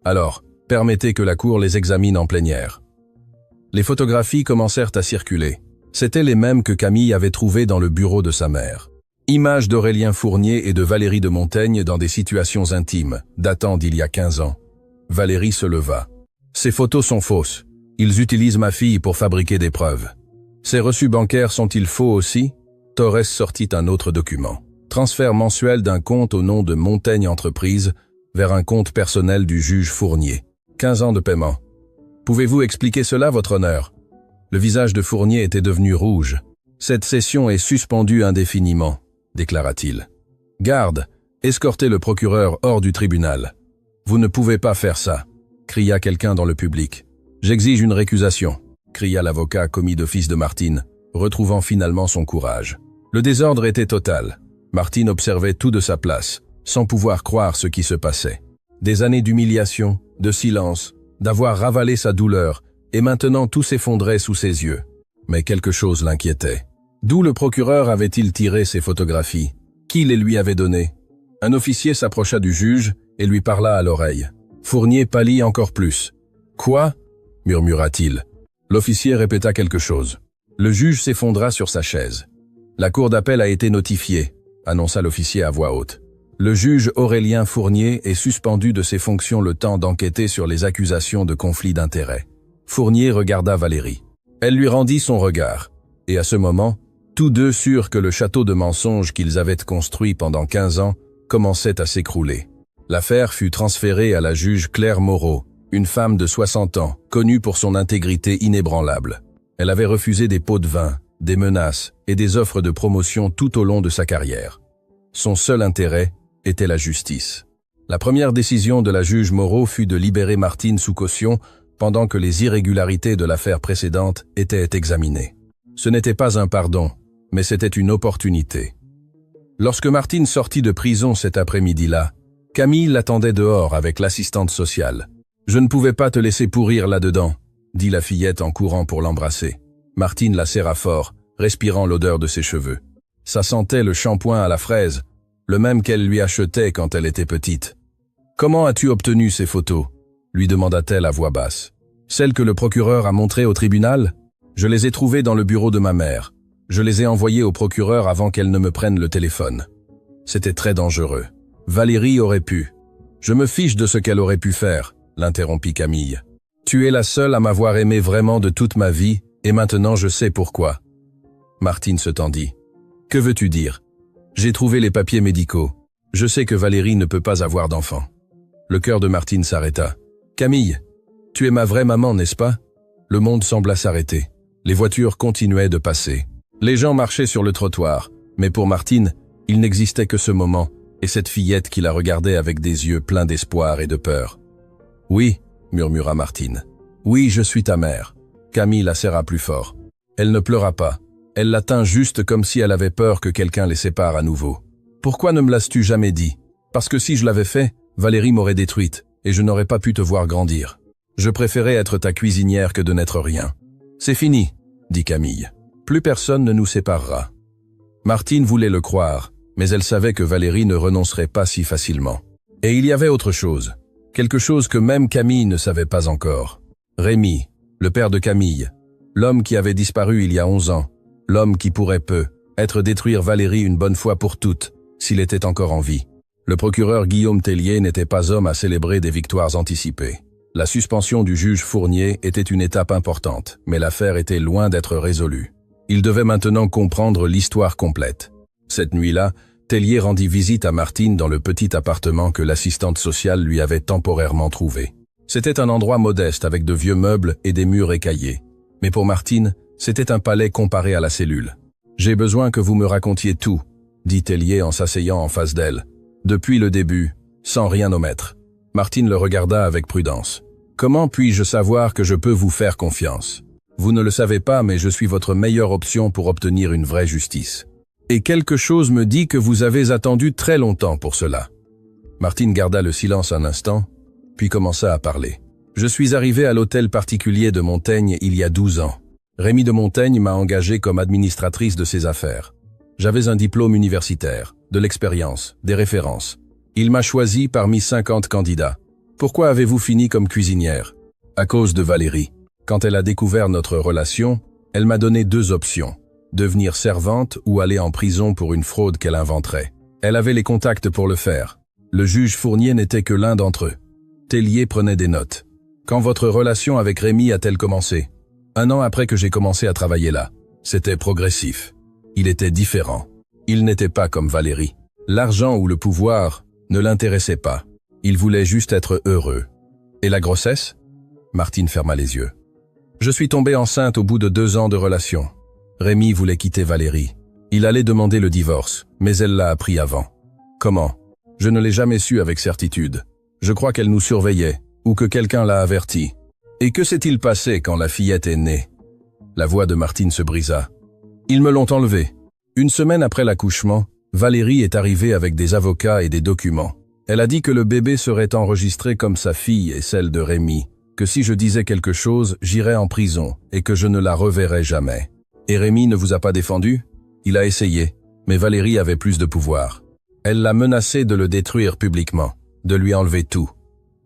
Alors, permettez que la cour les examine en plénière. » Les photographies commencèrent à circuler. C'étaient les mêmes que Camille avait trouvées dans le bureau de sa mère. Images d'Aurélien Fournier et de Valérie de Montaigne dans des situations intimes, datant d'il y a 15 ans. Valérie se leva. « Ces photos sont fausses. Ils utilisent ma fille pour fabriquer des preuves. Ces reçus bancaires sont-ils faux aussi ?» Torres sortit un autre document. Transfert mensuel d'un compte au nom de Montaigne Entreprises vers un compte personnel du juge Fournier. 15 ans de paiement. Pouvez-vous expliquer cela, votre honneur? Le visage de Fournier était devenu rouge. Cette session est suspendue indéfiniment, déclara-t-il. Garde, escortez le procureur hors du tribunal. Vous ne pouvez pas faire ça, cria quelqu'un dans le public. J'exige une récusation, cria l'avocat commis d'office de Martine, retrouvant finalement son courage. Le désordre était total. Martine observait tout de sa place, sans pouvoir croire ce qui se passait. Des années d'humiliation, de silence, d'avoir ravalé sa douleur, et maintenant tout s'effondrait sous ses yeux. Mais quelque chose l'inquiétait. D'où le procureur avait-il tiré ces photographies? Qui les lui avait données? Un officier s'approcha du juge et lui parla à l'oreille. Fournier pâlit encore plus. « Quoi ?» murmura-t-il. L'officier répéta quelque chose. Le juge s'effondra sur sa chaise. « La cour d'appel a été notifiée », annonça l'officier à voix haute. Le juge Aurélien Fournier est suspendu de ses fonctions le temps d'enquêter sur les accusations de conflit d'intérêts. Fournier regarda Valérie. Elle lui rendit son regard. Et à ce moment, tous deux surent que le château de mensonges qu'ils avaient construit pendant 15 ans commençait à s'écrouler. L'affaire fut transférée à la juge Claire Moreau, une femme de 60 ans, connue pour son intégrité inébranlable. Elle avait refusé des pots de vin, des menaces et des offres de promotion tout au long de sa carrière. Son seul intérêt était la justice. La première décision de la juge Moreau fut de libérer Martine sous caution pendant que les irrégularités de l'affaire précédente étaient examinées. Ce n'était pas un pardon, mais c'était une opportunité. Lorsque Martine sortit de prison cet après-midi-là, Camille l'attendait dehors avec l'assistante sociale. « Je ne pouvais pas te laisser pourrir là-dedans », dit la fillette en courant pour l'embrasser. Martine la serra fort, respirant l'odeur de ses cheveux. Ça sentait le shampoing à la fraise, le même qu'elle lui achetait quand elle était petite. « Comment as-tu obtenu ces photos ?» lui demanda-t-elle à voix basse. « Celles que le procureur a montrées au tribunal ? Je les ai trouvées dans le bureau de ma mère. Je les ai envoyées au procureur avant qu'elle ne me prenne le téléphone. C'était très dangereux. Valérie aurait pu. Je me fiche de ce qu'elle aurait pu faire, l'interrompit Camille. Tu es la seule à m'avoir aimé vraiment de toute ma vie, et maintenant je sais pourquoi. Martine se tendit. Que veux-tu dire? J'ai trouvé les papiers médicaux. Je sais que Valérie ne peut pas avoir d'enfant. Le cœur de Martine s'arrêta. Camille, tu es ma vraie maman, n'est-ce pas? Le monde sembla s'arrêter. Les voitures continuaient de passer. Les gens marchaient sur le trottoir, mais pour Martine, il n'existait que ce moment, et cette fillette qui la regardait avec des yeux pleins d'espoir et de peur. « Oui », murmura Martine. « Oui, je suis ta mère. » Camille la serra plus fort. Elle ne pleura pas. Elle la tint juste comme si elle avait peur que quelqu'un les sépare à nouveau. « Pourquoi ne me l'as-tu jamais dit? Parce que si je l'avais fait, Valérie m'aurait détruite, et je n'aurais pas pu te voir grandir. Je préférais être ta cuisinière que de n'être rien. »« C'est fini », dit Camille. « Plus personne ne nous séparera. » Martine voulait le croire, mais elle savait que Valérie ne renoncerait pas si facilement. Et il y avait autre chose. Quelque chose que même Camille ne savait pas encore. Rémi, le père de Camille, l'homme qui avait disparu il y a 11 ans, l'homme qui pourrait peut-être détruire Valérie une bonne fois pour toutes, s'il était encore en vie. Le procureur Guillaume Tellier n'était pas homme à célébrer des victoires anticipées. La suspension du juge Fournier était une étape importante, mais l'affaire était loin d'être résolue. Il devait maintenant comprendre l'histoire complète. Cette nuit-là, Tellier rendit visite à Martine dans le petit appartement que l'assistante sociale lui avait temporairement trouvé. C'était un endroit modeste avec de vieux meubles et des murs écaillés. Mais pour Martine, c'était un palais comparé à la cellule. « J'ai besoin que vous me racontiez tout », dit Tellier en s'asseyant en face d'elle. Depuis le début, sans rien omettre. Martine le regarda avec prudence. « Comment puis-je savoir que je peux vous faire confiance? Vous ne le savez pas, mais je suis votre meilleure option pour obtenir une vraie justice. Et quelque chose me dit que vous avez attendu très longtemps pour cela. » Martine garda le silence un instant, puis commença à parler. « Je suis arrivé à l'hôtel particulier de Montaigne il y a 12 ans. Rémi de Montaigne m'a engagé comme administratrice de ses affaires. J'avais un diplôme universitaire, de l'expérience, des références. Il m'a choisi parmi 50 candidats. Pourquoi avez-vous fini comme cuisinière? À cause de Valérie. Quand elle a découvert notre relation, elle m'a donné 2 options. Devenir servante ou aller en prison pour une fraude qu'elle inventerait. Elle avait les contacts pour le faire. Le juge Fournier n'était que l'un d'entre eux. Tellier prenait des notes. Quand votre relation avec Rémi a-t-elle commencé? 1 an après que j'ai commencé à travailler là. C'était progressif. Il était différent. Il n'était pas comme Valérie. L'argent ou le pouvoir ne l'intéressait pas. Il voulait juste être heureux. Et la grossesse? Martine ferma les yeux. Je suis tombée enceinte au bout de 2 ans de relation. Rémi voulait quitter Valérie. Il allait demander le divorce, mais elle l'a appris avant. Comment? Je ne l'ai jamais su avec certitude. Je crois qu'elle nous surveillait, ou que quelqu'un l'a averti. Et que s'est-il passé quand la fillette est née? La voix de Martine se brisa. Ils me l'ont enlevée. 1 semaine après l'accouchement, Valérie est arrivée avec des avocats et des documents. Elle a dit que le bébé serait enregistré comme sa fille et celle de Rémi, que si je disais quelque chose, j'irais en prison et que je ne la reverrais jamais. Et Rémi ne vous a pas défendu? Il a essayé, mais Valérie avait plus de pouvoir. Elle l'a menacé de le détruire publiquement, de lui enlever tout.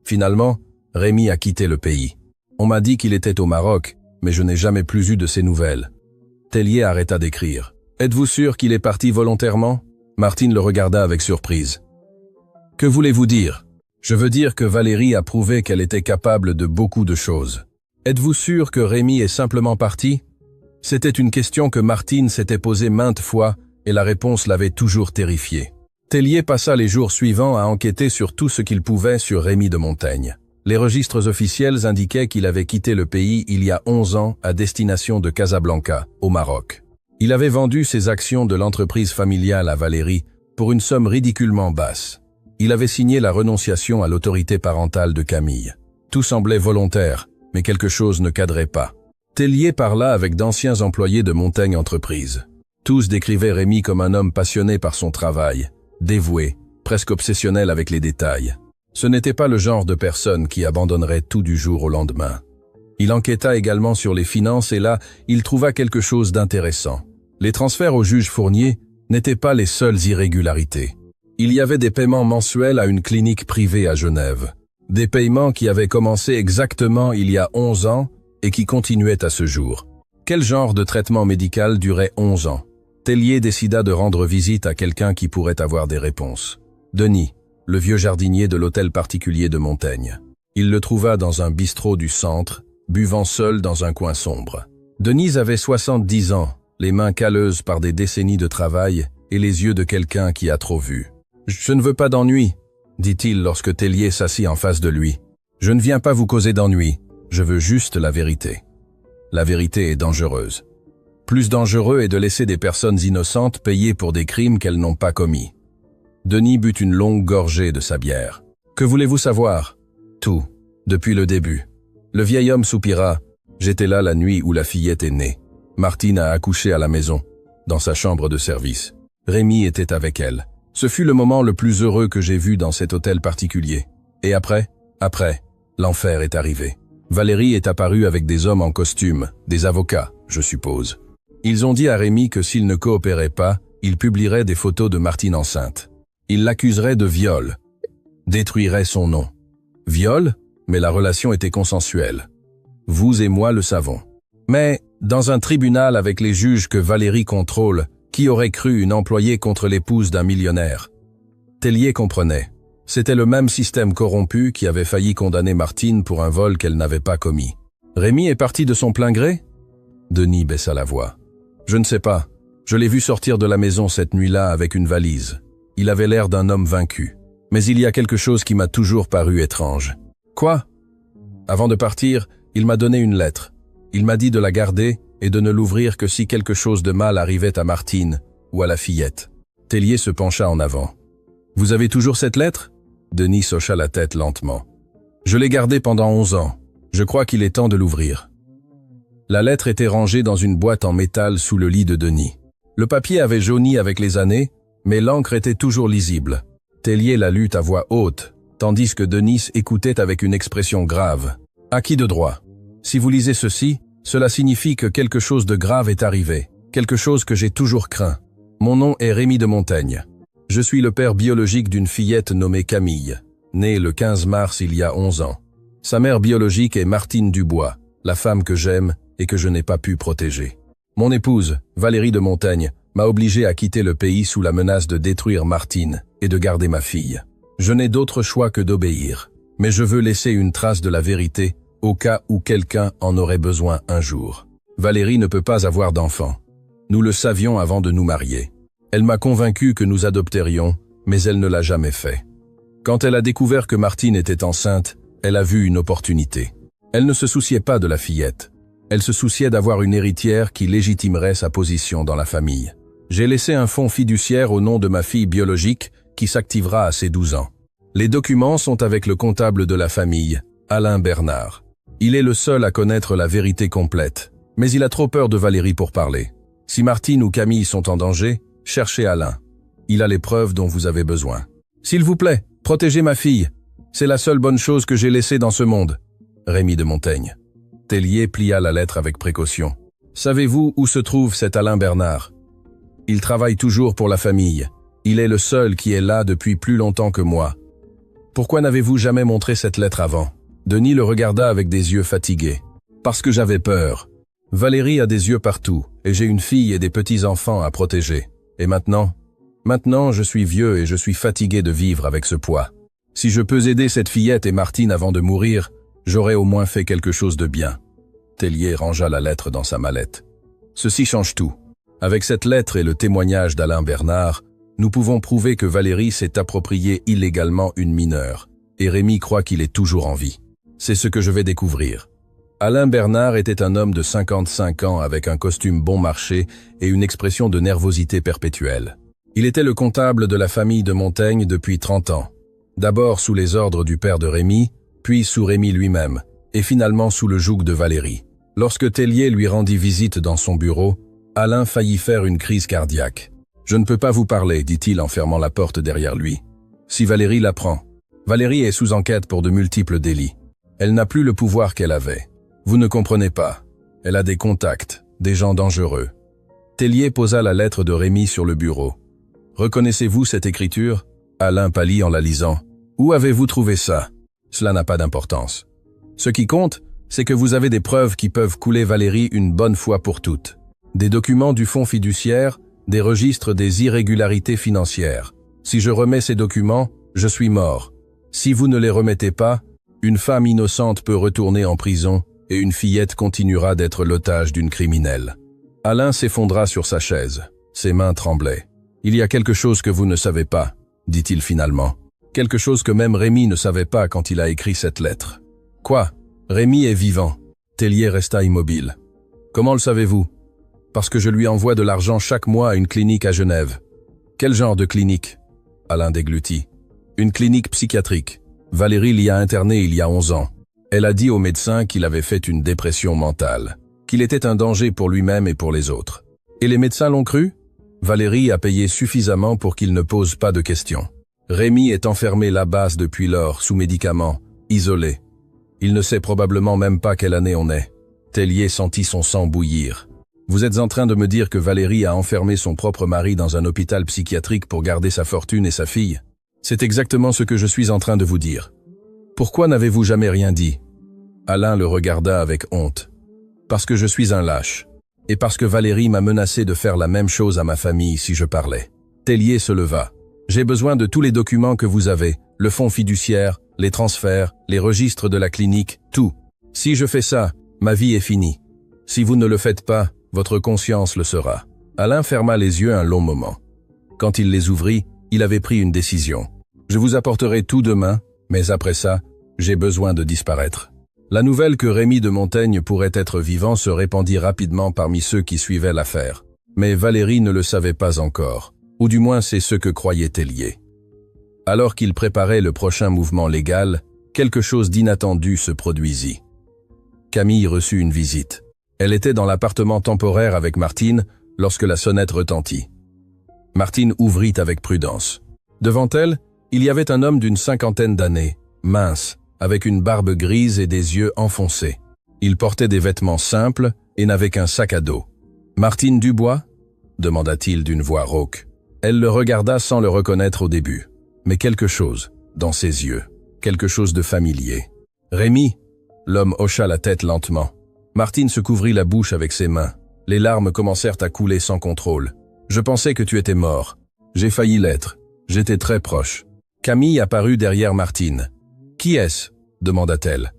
Finalement, Rémi a quitté le pays. On m'a dit qu'il était au Maroc, mais je n'ai jamais plus eu de ses nouvelles. Tellier arrêta d'écrire. Êtes-vous sûr qu'il est parti volontairement? Martine le regarda avec surprise. Que voulez-vous dire? Je veux dire que Valérie a prouvé qu'elle était capable de beaucoup de choses. Êtes-vous sûr que Rémi est simplement parti? C'était une question que Martine s'était posée maintes fois et la réponse l'avait toujours terrifiée. Tellier passa les jours suivants à enquêter sur tout ce qu'il pouvait sur Rémi de Montaigne. Les registres officiels indiquaient qu'il avait quitté le pays il y a 11 ans à destination de Casablanca, au Maroc. Il avait vendu ses actions de l'entreprise familiale à Valérie pour une somme ridiculement basse. Il avait signé la renonciation à l'autorité parentale de Camille. Tout semblait volontaire, mais quelque chose ne cadrait pas. Tellier parla avec d'anciens employés de Montaigne Entreprises. Tous décrivaient Rémi comme un homme passionné par son travail, dévoué, presque obsessionnel avec les détails. Ce n'était pas le genre de personne qui abandonnerait tout du jour au lendemain. Il enquêta également sur les finances et là, il trouva quelque chose d'intéressant. Les transferts au juge Fournier n'étaient pas les seules irrégularités. Il y avait des paiements mensuels à une clinique privée à Genève. Des paiements qui avaient commencé exactement il y a 11 ans et qui continuaient à ce jour. Quel genre de traitement médical durait 11 ans? Tellier décida de rendre visite à quelqu'un qui pourrait avoir des réponses. Denis, le vieux jardinier de l'hôtel particulier de Montaigne. Il le trouva dans un bistrot du centre, buvant seul dans un coin sombre. Denis avait 70 ans, les mains calleuses par des décennies de travail et les yeux de quelqu'un qui a trop vu. « Je ne veux pas d'ennui », dit-il lorsque Tellier s'assit en face de lui. « Je ne viens pas vous causer d'ennui, je veux juste la vérité. La vérité est dangereuse. Plus dangereux est de laisser des personnes innocentes payer pour des crimes qu'elles n'ont pas commis. » Denis but une longue gorgée de sa bière. « Que voulez-vous savoir ?»« Tout, depuis le début. » Le vieil homme soupira. « J'étais là la nuit où la fillette est née. Martine a accouché à la maison, dans sa chambre de service. Rémi était avec elle. Ce fut le moment le plus heureux que j'ai vu dans cet hôtel particulier. Et après, l'enfer est arrivé. Valérie est apparue avec des hommes en costume, des avocats, je suppose. Ils ont dit à Rémi que s'il ne coopérait pas, il publierait des photos de Martine enceinte. Il l'accuserait de viol, détruirait son nom. Viol? Mais la relation était consensuelle. Vous et moi le savons. Mais, dans un tribunal avec les juges que Valérie contrôle, qui aurait cru une employée contre l'épouse d'un millionnaire? Tellier comprenait. C'était le même système corrompu qui avait failli condamner Martine pour un vol qu'elle n'avait pas commis. Rémi est parti de son plein gré? Denis baissa la voix. Je ne sais pas. Je l'ai vu sortir de la maison cette nuit-là avec une valise. Il avait l'air d'un homme vaincu. Mais il y a quelque chose qui m'a toujours paru étrange. Quoi? Avant de partir, il m'a donné une lettre. Il m'a dit de la garder et de ne l'ouvrir que si quelque chose de mal arrivait à Martine ou à la fillette. Tellier se pencha en avant. « Vous avez toujours cette lettre ?» Denis hocha la tête lentement. « Je l'ai gardée pendant 11 ans. Je crois qu'il est temps de l'ouvrir. » La lettre était rangée dans une boîte en métal sous le lit de Denis. Le papier avait jauni avec les années, mais l'encre était toujours lisible. Tellier la lut à voix haute, tandis que Denis écoutait avec une expression grave. « À qui de droit? Si vous lisez ceci, cela signifie que quelque chose de grave est arrivé, quelque chose que j'ai toujours craint. Mon nom est Rémi de Montaigne. Je suis le père biologique d'une fillette nommée Camille, née le 15 mars il y a 11 ans. Sa mère biologique est Martine Dubois, la femme que j'aime et que je n'ai pas pu protéger. Mon épouse, Valérie de Montaigne, m'a obligé à quitter le pays sous la menace de détruire Martine et de garder ma fille. Je n'ai d'autre choix que d'obéir, mais je veux laisser une trace de la vérité au cas où quelqu'un en aurait besoin un jour. Valérie ne peut pas avoir d'enfant. Nous le savions avant de nous marier. Elle m'a convaincu que nous adopterions, mais elle ne l'a jamais fait. Quand elle a découvert que Martine était enceinte, elle a vu une opportunité. Elle ne se souciait pas de la fillette. Elle se souciait d'avoir une héritière qui légitimerait sa position dans la famille. J'ai laissé un fonds fiduciaire au nom de ma fille biologique qui s'activera à ses 12 ans. Les documents sont avec le comptable de la famille, Alain Bernard. Il est le seul à connaître la vérité complète, mais il a trop peur de Valérie pour parler. Si Martine ou Camille sont en danger, cherchez Alain. Il a les preuves dont vous avez besoin. S'il vous plaît, protégez ma fille. C'est la seule bonne chose que j'ai laissée dans ce monde. Rémi de Montaigne. Tellier plia la lettre avec précaution. Savez-vous où se trouve cet Alain Bernard? Il travaille toujours pour la famille. Il est le seul qui est là depuis plus longtemps que moi. Pourquoi n'avez-vous jamais montré cette lettre avant? Denis le regarda avec des yeux fatigués. Parce que j'avais peur. Valérie a des yeux partout, et j'ai une fille et des petits-enfants à protéger. Et maintenant? Maintenant, je suis vieux et je suis fatigué de vivre avec ce poids. Si je peux aider cette fillette et Martine avant de mourir, j'aurais au moins fait quelque chose de bien. Tellier rangea la lettre dans sa mallette. Ceci change tout. Avec cette lettre et le témoignage d'Alain Bernard, nous pouvons prouver que Valérie s'est approprié illégalement une mineure, et Rémi croit qu'il est toujours en vie. C'est ce que je vais découvrir. Alain Bernard était un homme de 55 ans avec un costume bon marché et une expression de nervosité perpétuelle. Il était le comptable de la famille de Montaigne depuis 30 ans. D'abord sous les ordres du père de Rémi, puis sous Rémi lui-même, et finalement sous le joug de Valérie. Lorsque Tellier lui rendit visite dans son bureau, Alain faillit faire une crise cardiaque. « Je ne peux pas vous parler, dit-il en fermant la porte derrière lui. Si Valérie l'apprend. Valérie est sous enquête pour de multiples délits. Elle n'a plus le pouvoir qu'elle avait. Vous ne comprenez pas. Elle a des contacts, des gens dangereux. » Tellier posa la lettre de Rémi sur le bureau. « Reconnaissez-vous cette écriture ?» Alain pâlit en la lisant. « Où avez-vous trouvé ça ?»« Cela n'a pas d'importance. Ce qui compte, c'est que vous avez des preuves qui peuvent couler Valérie une bonne fois pour toutes. Des documents du fonds fiduciaire, des registres des irrégularités financières. Si je remets ces documents, je suis mort. Si vous ne les remettez pas, une femme innocente peut retourner en prison et une fillette continuera d'être l'otage d'une criminelle. » Alain s'effondra sur sa chaise. Ses mains tremblaient. « Il y a quelque chose que vous ne savez pas, » dit-il finalement. Quelque chose que même Rémi ne savait pas quand il a écrit cette lettre. « Quoi ? Rémi est vivant. » Tellier resta immobile. « Comment le savez-vous ? » « Parce que je lui envoie de l'argent chaque mois à une clinique à Genève. »« Quel genre de clinique ?» Alain déglutit. « Une clinique psychiatrique. Valérie l'y a interné il y a 11 ans. Elle a dit au médecin qu'il avait fait une dépression mentale, qu'il était un danger pour lui-même et pour les autres. Et les médecins l'ont cru ? Valérie a payé suffisamment pour qu'il ne pose pas de questions. Rémi est enfermé là-bas depuis lors, sous médicaments, isolé. Il ne sait probablement même pas quelle année on est. » Tellier sentit son sang bouillir. « Vous êtes en train de me dire que Valérie a enfermé son propre mari dans un hôpital psychiatrique pour garder sa fortune et sa fille ? C'est exactement ce que je suis en train de vous dire. Pourquoi n'avez-vous jamais rien dit ?» Alain le regarda avec honte. « Parce que je suis un lâche. Et parce que Valérie m'a menacé de faire la même chose à ma famille si je parlais. » Tellier se leva. « J'ai besoin de tous les documents que vous avez, le fonds fiduciaire, les transferts, les registres de la clinique, tout. Si je fais ça, ma vie est finie. Si vous ne le faites pas, votre conscience le sera. » Alain ferma les yeux un long moment. Quand il les ouvrit, il avait pris une décision. « Je vous apporterai tout demain, mais après ça, j'ai besoin de disparaître. » La nouvelle que Rémi de Montaigne pourrait être vivant se répandit rapidement parmi ceux qui suivaient l'affaire. Mais Valérie ne le savait pas encore, ou du moins c'est ce que croyait Tellier. Alors qu'il préparait le prochain mouvement légal, quelque chose d'inattendu se produisit. Camille reçut une visite. Elle était dans l'appartement temporaire avec Martine lorsque la sonnette retentit. Martine ouvrit avec prudence. Devant elle, il y avait un homme d'une 50aine d'années, mince, avec une barbe grise et des yeux enfoncés. Il portait des vêtements simples et n'avait qu'un sac à dos. « Martine Dubois ?» demanda-t-il d'une voix rauque. Elle le regarda sans le reconnaître au début. Mais quelque chose, dans ses yeux, quelque chose de familier. « Rémi ?» L'homme hocha la tête lentement. Martine se couvrit la bouche avec ses mains. Les larmes commencèrent à couler sans contrôle. « Je pensais que tu étais mort. J'ai failli l'être. J'étais très proche. » Camille apparut derrière Martine. « Qui est-ce » demanda-t-elle.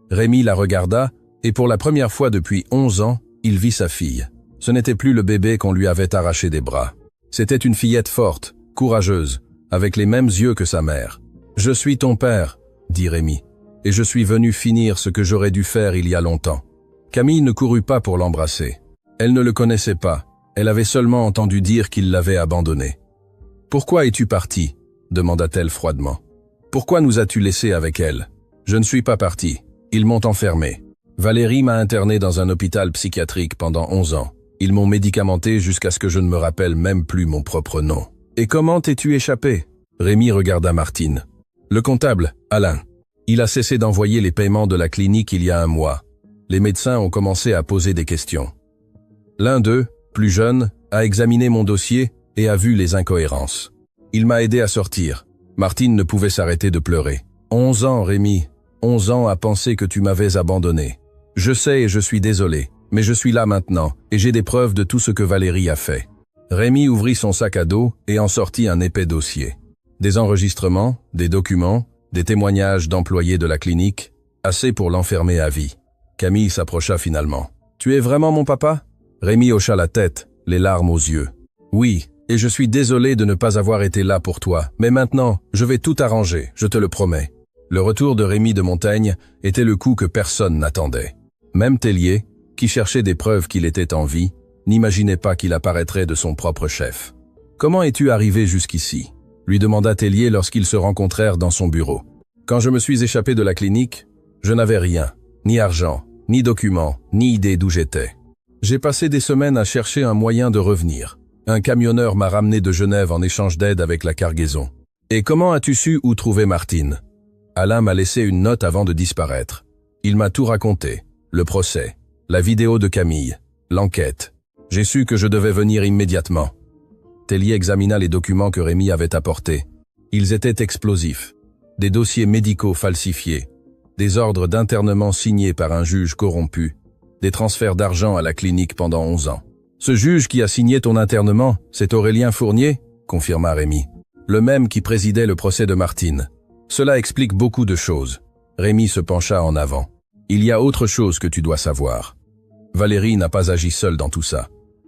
Rémi la regarda, et pour la première fois depuis 11 ans, il vit sa fille. Ce n'était plus le bébé qu'on lui avait arraché des bras. C'était une fillette forte, courageuse, avec les mêmes yeux que sa mère. « Je suis ton père » dit Rémi, « et je suis venu finir ce que j'aurais dû faire il y a longtemps. » Camille ne courut pas pour l'embrasser. Elle ne le connaissait pas, elle avait seulement entendu dire qu'il l'avait abandonnée. « Pourquoi es-tu parti » demanda-t-elle froidement. « Pourquoi nous as-tu laissés avec elle ?»« Je ne suis pas parti. Ils m'ont enfermé. Valérie m'a interné dans un hôpital psychiatrique pendant 11 ans. Ils m'ont médicamenté jusqu'à ce que je ne me rappelle même plus mon propre nom. »« Et comment t'es-tu échappé ?» Rémi regarda Martine. « Le comptable, Alain. Il a cessé d'envoyer les paiements de la clinique il y a 1 mois. Les médecins ont commencé à poser des questions. L'un d'eux, plus jeune, a examiné mon dossier et a vu les incohérences. Il m'a aidé à sortir. » Martine ne pouvait s'arrêter de pleurer. « 11 ans, Rémi. 11 ans à penser que tu m'avais abandonné. Je sais et je suis désolé, mais je suis là maintenant, et j'ai des preuves de tout ce que Valérie a fait. » Rémi ouvrit son sac à dos et en sortit un épais dossier. Des enregistrements, des documents, des témoignages d'employés de la clinique, assez pour l'enfermer à vie. Camille s'approcha finalement. « Tu es vraiment mon papa ?» Rémi hocha la tête, les larmes aux yeux. « Oui, et je suis désolé de ne pas avoir été là pour toi, mais maintenant, je vais tout arranger, je te le promets. » Le retour de Rémi de Montaigne était le coup que personne n'attendait. Même Tellier, qui cherchait des preuves qu'il était en vie, n'imaginait pas qu'il apparaîtrait de son propre chef. « Comment es-tu arrivé jusqu'ici ?» lui demanda Tellier lorsqu'ils se rencontrèrent dans son bureau. « Quand je me suis échappé de la clinique, je n'avais rien. Ni argent, ni documents, ni idée d'où j'étais. J'ai passé des semaines à chercher un moyen de revenir. Un camionneur m'a ramené de Genève en échange d'aide avec la cargaison. Et comment as-tu su où trouver Martine? Alain m'a laissé une note avant de disparaître. Il m'a tout raconté. Le procès, la vidéo de Camille, l'enquête. J'ai su que je devais venir immédiatement. Tellier examina les documents que Rémi avait apportés. Ils étaient explosifs. Des dossiers médicaux falsifiés. Des ordres d'internement signés par un juge corrompu. Des transferts d'argent à la clinique pendant 11 ans. Ce juge qui a signé ton internement, c'est Aurélien Fournier, confirma Rémi. Le même qui présidait le procès de Martine. Cela explique beaucoup de choses. Rémi se pencha en avant. Il y a autre chose que tu dois savoir. Valérie n'a pas agi seule dans tout ça.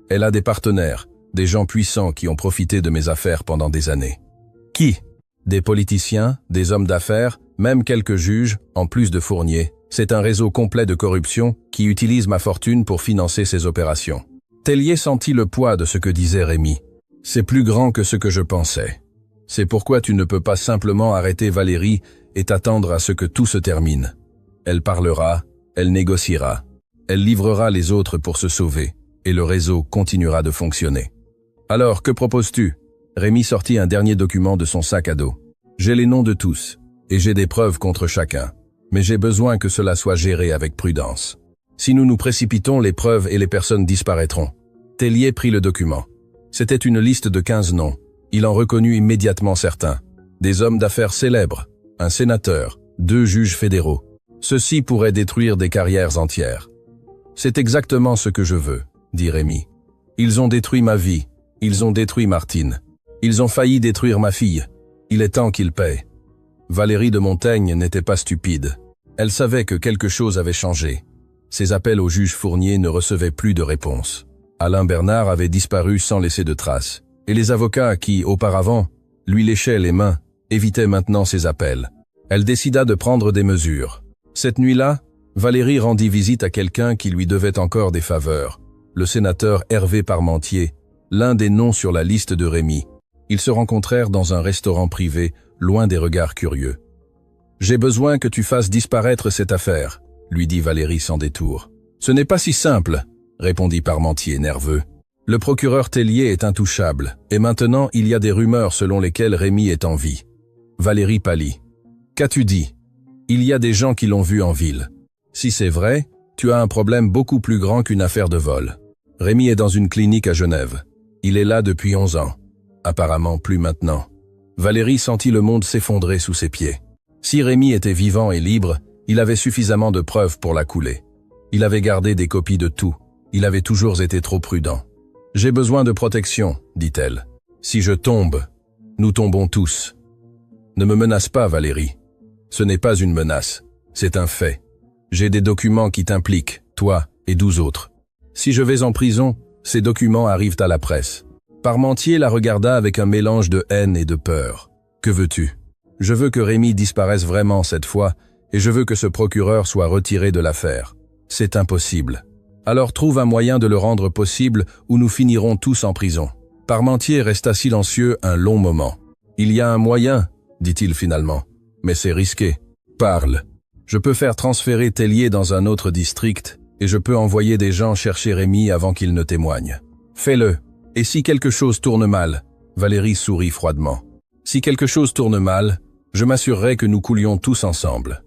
Elle a des partenaires, des gens puissants qui ont profité de mes affaires pendant des années. Qui? Des politiciens, des hommes d'affaires, même quelques juges, en plus de Fournier. C'est un réseau complet de corruption qui utilise ma fortune pour financer ses opérations. Tellier sentit le poids de ce que disait Rémi. C'est plus grand que ce que je pensais. C'est pourquoi tu ne peux pas simplement arrêter Valérie et t'attendre à ce que tout se termine. Elle parlera, elle négociera, elle livrera les autres pour se sauver, et le réseau continuera de fonctionner. Alors, que proposes-tu? Rémi sortit un dernier document de son sac à dos. J'ai les noms de tous, et j'ai des preuves contre chacun, mais j'ai besoin que cela soit géré avec prudence. Si nous nous précipitons, les preuves et les personnes disparaîtront. Tellier prit le document. C'était une liste de 15 noms. Il en reconnut immédiatement certains. Des hommes d'affaires célèbres, un sénateur, 2 juges fédéraux. Ceux-ci pourraient détruire des carrières entières. C'est exactement ce que je veux, dit Rémi. Ils ont détruit ma vie. Ils ont détruit Martine. Ils ont failli détruire ma fille. Il est temps qu'ils paient. Valérie de Montaigne n'était pas stupide. Elle savait que quelque chose avait changé. Ses appels au juge Fournier ne recevaient plus de réponse. Alain Bernard avait disparu sans laisser de traces. Et les avocats qui, auparavant, lui léchaient les mains, évitaient maintenant ses appels. Elle décida de prendre des mesures. Cette nuit-là, Valérie rendit visite à quelqu'un qui lui devait encore des faveurs, le sénateur Hervé Parmentier, l'un des noms sur la liste de Rémi. Ils se rencontrèrent dans un restaurant privé, loin des regards curieux. « J'ai besoin que tu fasses disparaître cette affaire », lui dit Valérie sans détour. « Ce n'est pas si simple », répondit Parmentier nerveux. « Le procureur Tellier est intouchable, et maintenant il y a des rumeurs selon lesquelles Rémi est en vie. » Valérie pâlit. « Qu'as-tu dit ? Il y a des gens qui l'ont vu en ville. Si c'est vrai, tu as un problème beaucoup plus grand qu'une affaire de vol. Rémi est dans une clinique à Genève. Il est là depuis 11 ans. Apparemment plus maintenant. » Valérie sentit le monde s'effondrer sous ses pieds. Si Rémi était vivant et libre, il avait suffisamment de preuves pour la couler. Il avait gardé des copies de tout. Il avait toujours été trop prudent. « J'ai besoin de protection, dit-elle. Si je tombe, nous tombons tous. Ne me menace pas, Valérie. Ce n'est pas une menace, c'est un fait. J'ai des documents qui t'impliquent, toi et 12 autres. Si je vais en prison, ces documents arrivent à la presse. » Parmentier la regarda avec un mélange de haine et de peur. « Que veux-tu ? Je veux que Rémi disparaisse vraiment cette fois, et je veux que ce procureur soit retiré de l'affaire. C'est impossible. Alors trouve un moyen de le rendre possible ou nous finirons tous en prison. » Parmentier resta silencieux un long moment. « Il y a un moyen, dit-il finalement, mais c'est risqué. Parle. Je peux faire transférer Tellier dans un autre district et je peux envoyer des gens chercher Rémi avant qu'il ne témoigne. Fais-le. Et si quelque chose tourne mal ?» Valérie sourit froidement. « Si quelque chose tourne mal, je m'assurerai que nous coulions tous ensemble. »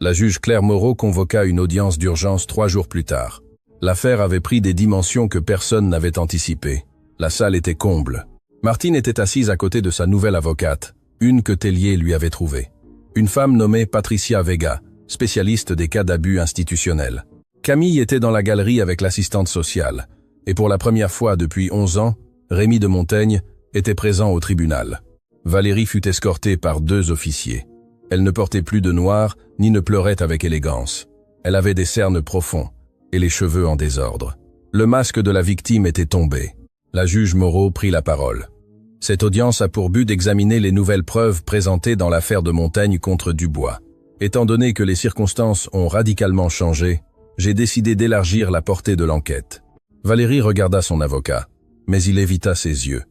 La juge Claire Moreau convoqua une audience d'urgence 3 jours plus tard. L'affaire avait pris des dimensions que personne n'avait anticipées. La salle était comble. Martine était assise à côté de sa nouvelle avocate, une que Tellier lui avait trouvée. Une femme nommée Patricia Vega, spécialiste des cas d'abus institutionnels. Camille était dans la galerie avec l'assistante sociale. Et pour la première fois depuis 11 ans, Rémi de Montaigne était présent au tribunal. Valérie fut escortée par 2 officiers. Elle ne portait plus de noir, ni ne pleurait avec élégance. Elle avait des cernes profonds, et les cheveux en désordre. Le masque de la victime était tombé. La juge Moreau prit la parole. « Cette audience a pour but d'examiner les nouvelles preuves présentées dans l'affaire de Montaigne contre Dubois. Étant donné que les circonstances ont radicalement changé, j'ai décidé d'élargir la portée de l'enquête. » Valérie regarda son avocat, mais il évita ses yeux.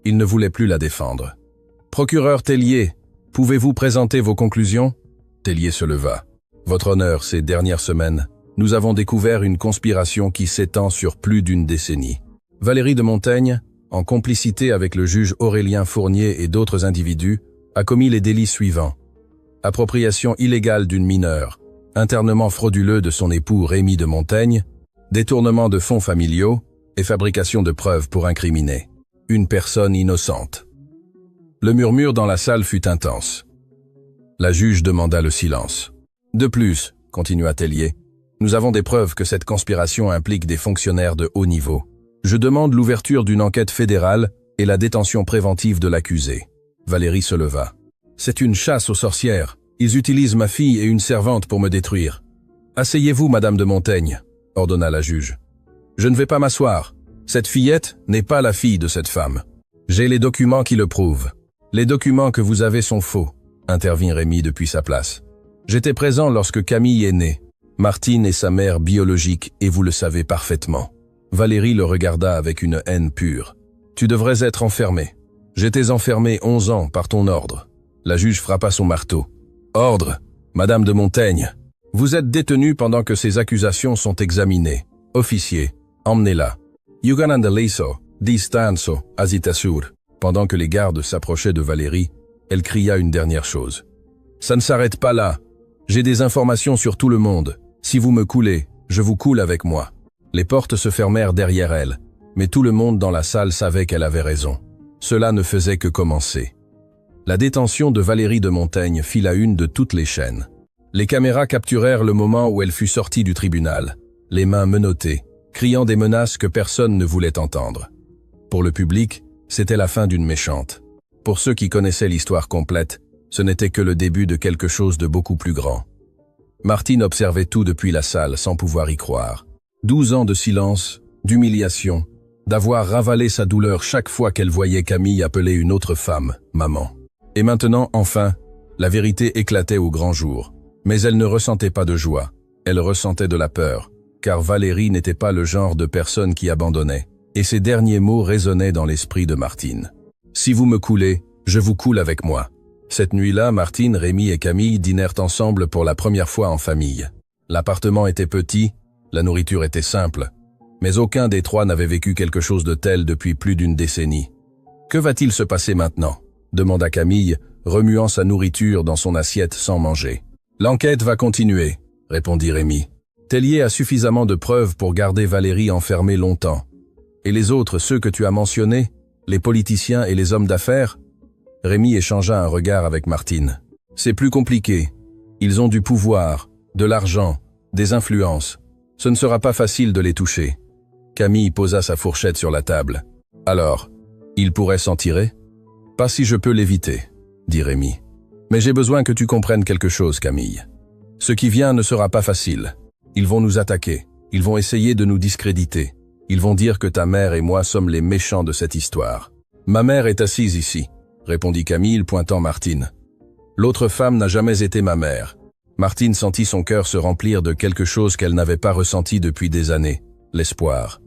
Il ne voulait plus la défendre. « Procureur Tellier, pouvez-vous présenter vos conclusions ?» Tellier se leva. « Votre honneur, ces dernières semaines, nous avons découvert une conspiration qui s'étend sur plus d'une décennie. Valérie de Montaigne, en complicité avec le juge Aurélien Fournier et d'autres individus, a commis les délits suivants. Appropriation illégale d'une mineure, internement frauduleux de son époux Rémy de Montaigne, détournement de fonds familiaux et fabrication de preuves pour incriminer une personne innocente. Le murmure dans la salle fut intense. La juge demanda le silence. De plus, continua Tellier, nous avons des preuves que cette conspiration implique des fonctionnaires de haut niveau. Je demande l'ouverture d'une enquête fédérale et la détention préventive de l'accusé. Valérie se leva. C'est une chasse aux sorcières. Ils utilisent ma fille et une servante pour me détruire. Asseyez-vous, Madame de Montaigne, ordonna la juge. Je ne vais pas m'asseoir. Cette fillette n'est pas la fille de cette femme. J'ai les documents qui le prouvent. Les documents que vous avez sont faux, intervint Rémy depuis sa place. J'étais présent lorsque Camille est née. Martine est sa mère biologique et vous le savez parfaitement. Valérie le regarda avec une haine pure. Tu devrais être enfermé. J'étais enfermé 11 ans par ton ordre. La juge frappa son marteau. Ordre, Madame de Montaigne. Vous êtes détenue pendant que ces accusations sont examinées. Officier, emmenez-la. Yuganandaliso, distanso, azitasur. Pendant que les gardes s'approchaient de Valérie, elle cria une dernière chose. Ça ne s'arrête pas là. J'ai des informations sur tout le monde. Si vous me coulez, je vous coule avec moi. Les portes se fermèrent derrière elle, mais tout le monde dans la salle savait qu'elle avait raison. Cela ne faisait que commencer. La détention de Valérie de Montaigne fit la une de toutes les chaînes. Les caméras capturèrent le moment où elle fut sortie du tribunal, les mains menottées, criant des menaces que personne ne voulait entendre. Pour le public, c'était la fin d'une méchante. Pour ceux qui connaissaient l'histoire complète, ce n'était que le début de quelque chose de beaucoup plus grand. Martine observait tout depuis la salle sans pouvoir y croire. 12 ans de silence, d'humiliation, d'avoir ravalé sa douleur chaque fois qu'elle voyait Camille appeler une autre femme « maman ». Et maintenant, enfin, la vérité éclatait au grand jour. Mais elle ne ressentait pas de joie, elle ressentait de la peur, car Valérie n'était pas le genre de personne qui abandonnait, et ces derniers mots résonnaient dans l'esprit de Martine. « Si vous me coulez, je vous coule avec moi ». Cette nuit-là, Martine, Rémy et Camille dînèrent ensemble pour la première fois en famille. L'appartement était petit, la nourriture était simple, mais aucun des trois n'avait vécu quelque chose de tel depuis plus d'une décennie. « Que va-t-il se passer maintenant ?» demanda Camille, remuant sa nourriture dans son assiette sans manger. « L'enquête va continuer », répondit Rémy. « Tellier a suffisamment de preuves pour garder Valérie enfermée longtemps. Et les autres, ceux que tu as mentionnés, les politiciens et les hommes d'affaires ?» Rémy échangea un regard avec Martine. « C'est plus compliqué. Ils ont du pouvoir, de l'argent, des influences. Ce ne sera pas facile de les toucher. » Camille posa sa fourchette sur la table. « Alors, ils pourraient s'en tirer ?»« Pas si je peux l'éviter, » dit Rémy. « Mais j'ai besoin que tu comprennes quelque chose, Camille. Ce qui vient ne sera pas facile. Ils vont nous attaquer. Ils vont essayer de nous discréditer. Ils vont dire que ta mère et moi sommes les méchants de cette histoire. Ma mère est assise ici, » répondit Camille, pointant Martine. « L'autre femme n'a jamais été ma mère. » Martine sentit son cœur se remplir de quelque chose qu'elle n'avait pas ressenti depuis des années, l'espoir.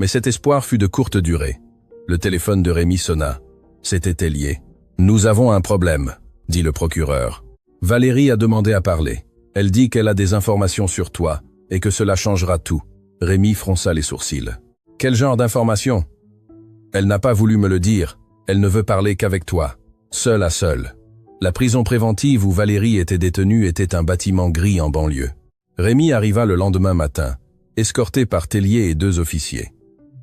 Mais cet espoir fut de courte durée. Le téléphone de Rémy sonna. C'était Tellier. « Nous avons un problème, » dit le procureur. « Valérie a demandé à parler. Elle dit qu'elle a des informations sur toi et que cela changera tout. » Rémy fronça les sourcils. « Quel genre d'informations ?»« Elle n'a pas voulu me le dire. Elle ne veut parler qu'avec toi, seul à seul. » La prison préventive où Valérie était détenue était un bâtiment gris en banlieue. Rémy arriva le lendemain matin, escorté par Tellier et 2 officiers.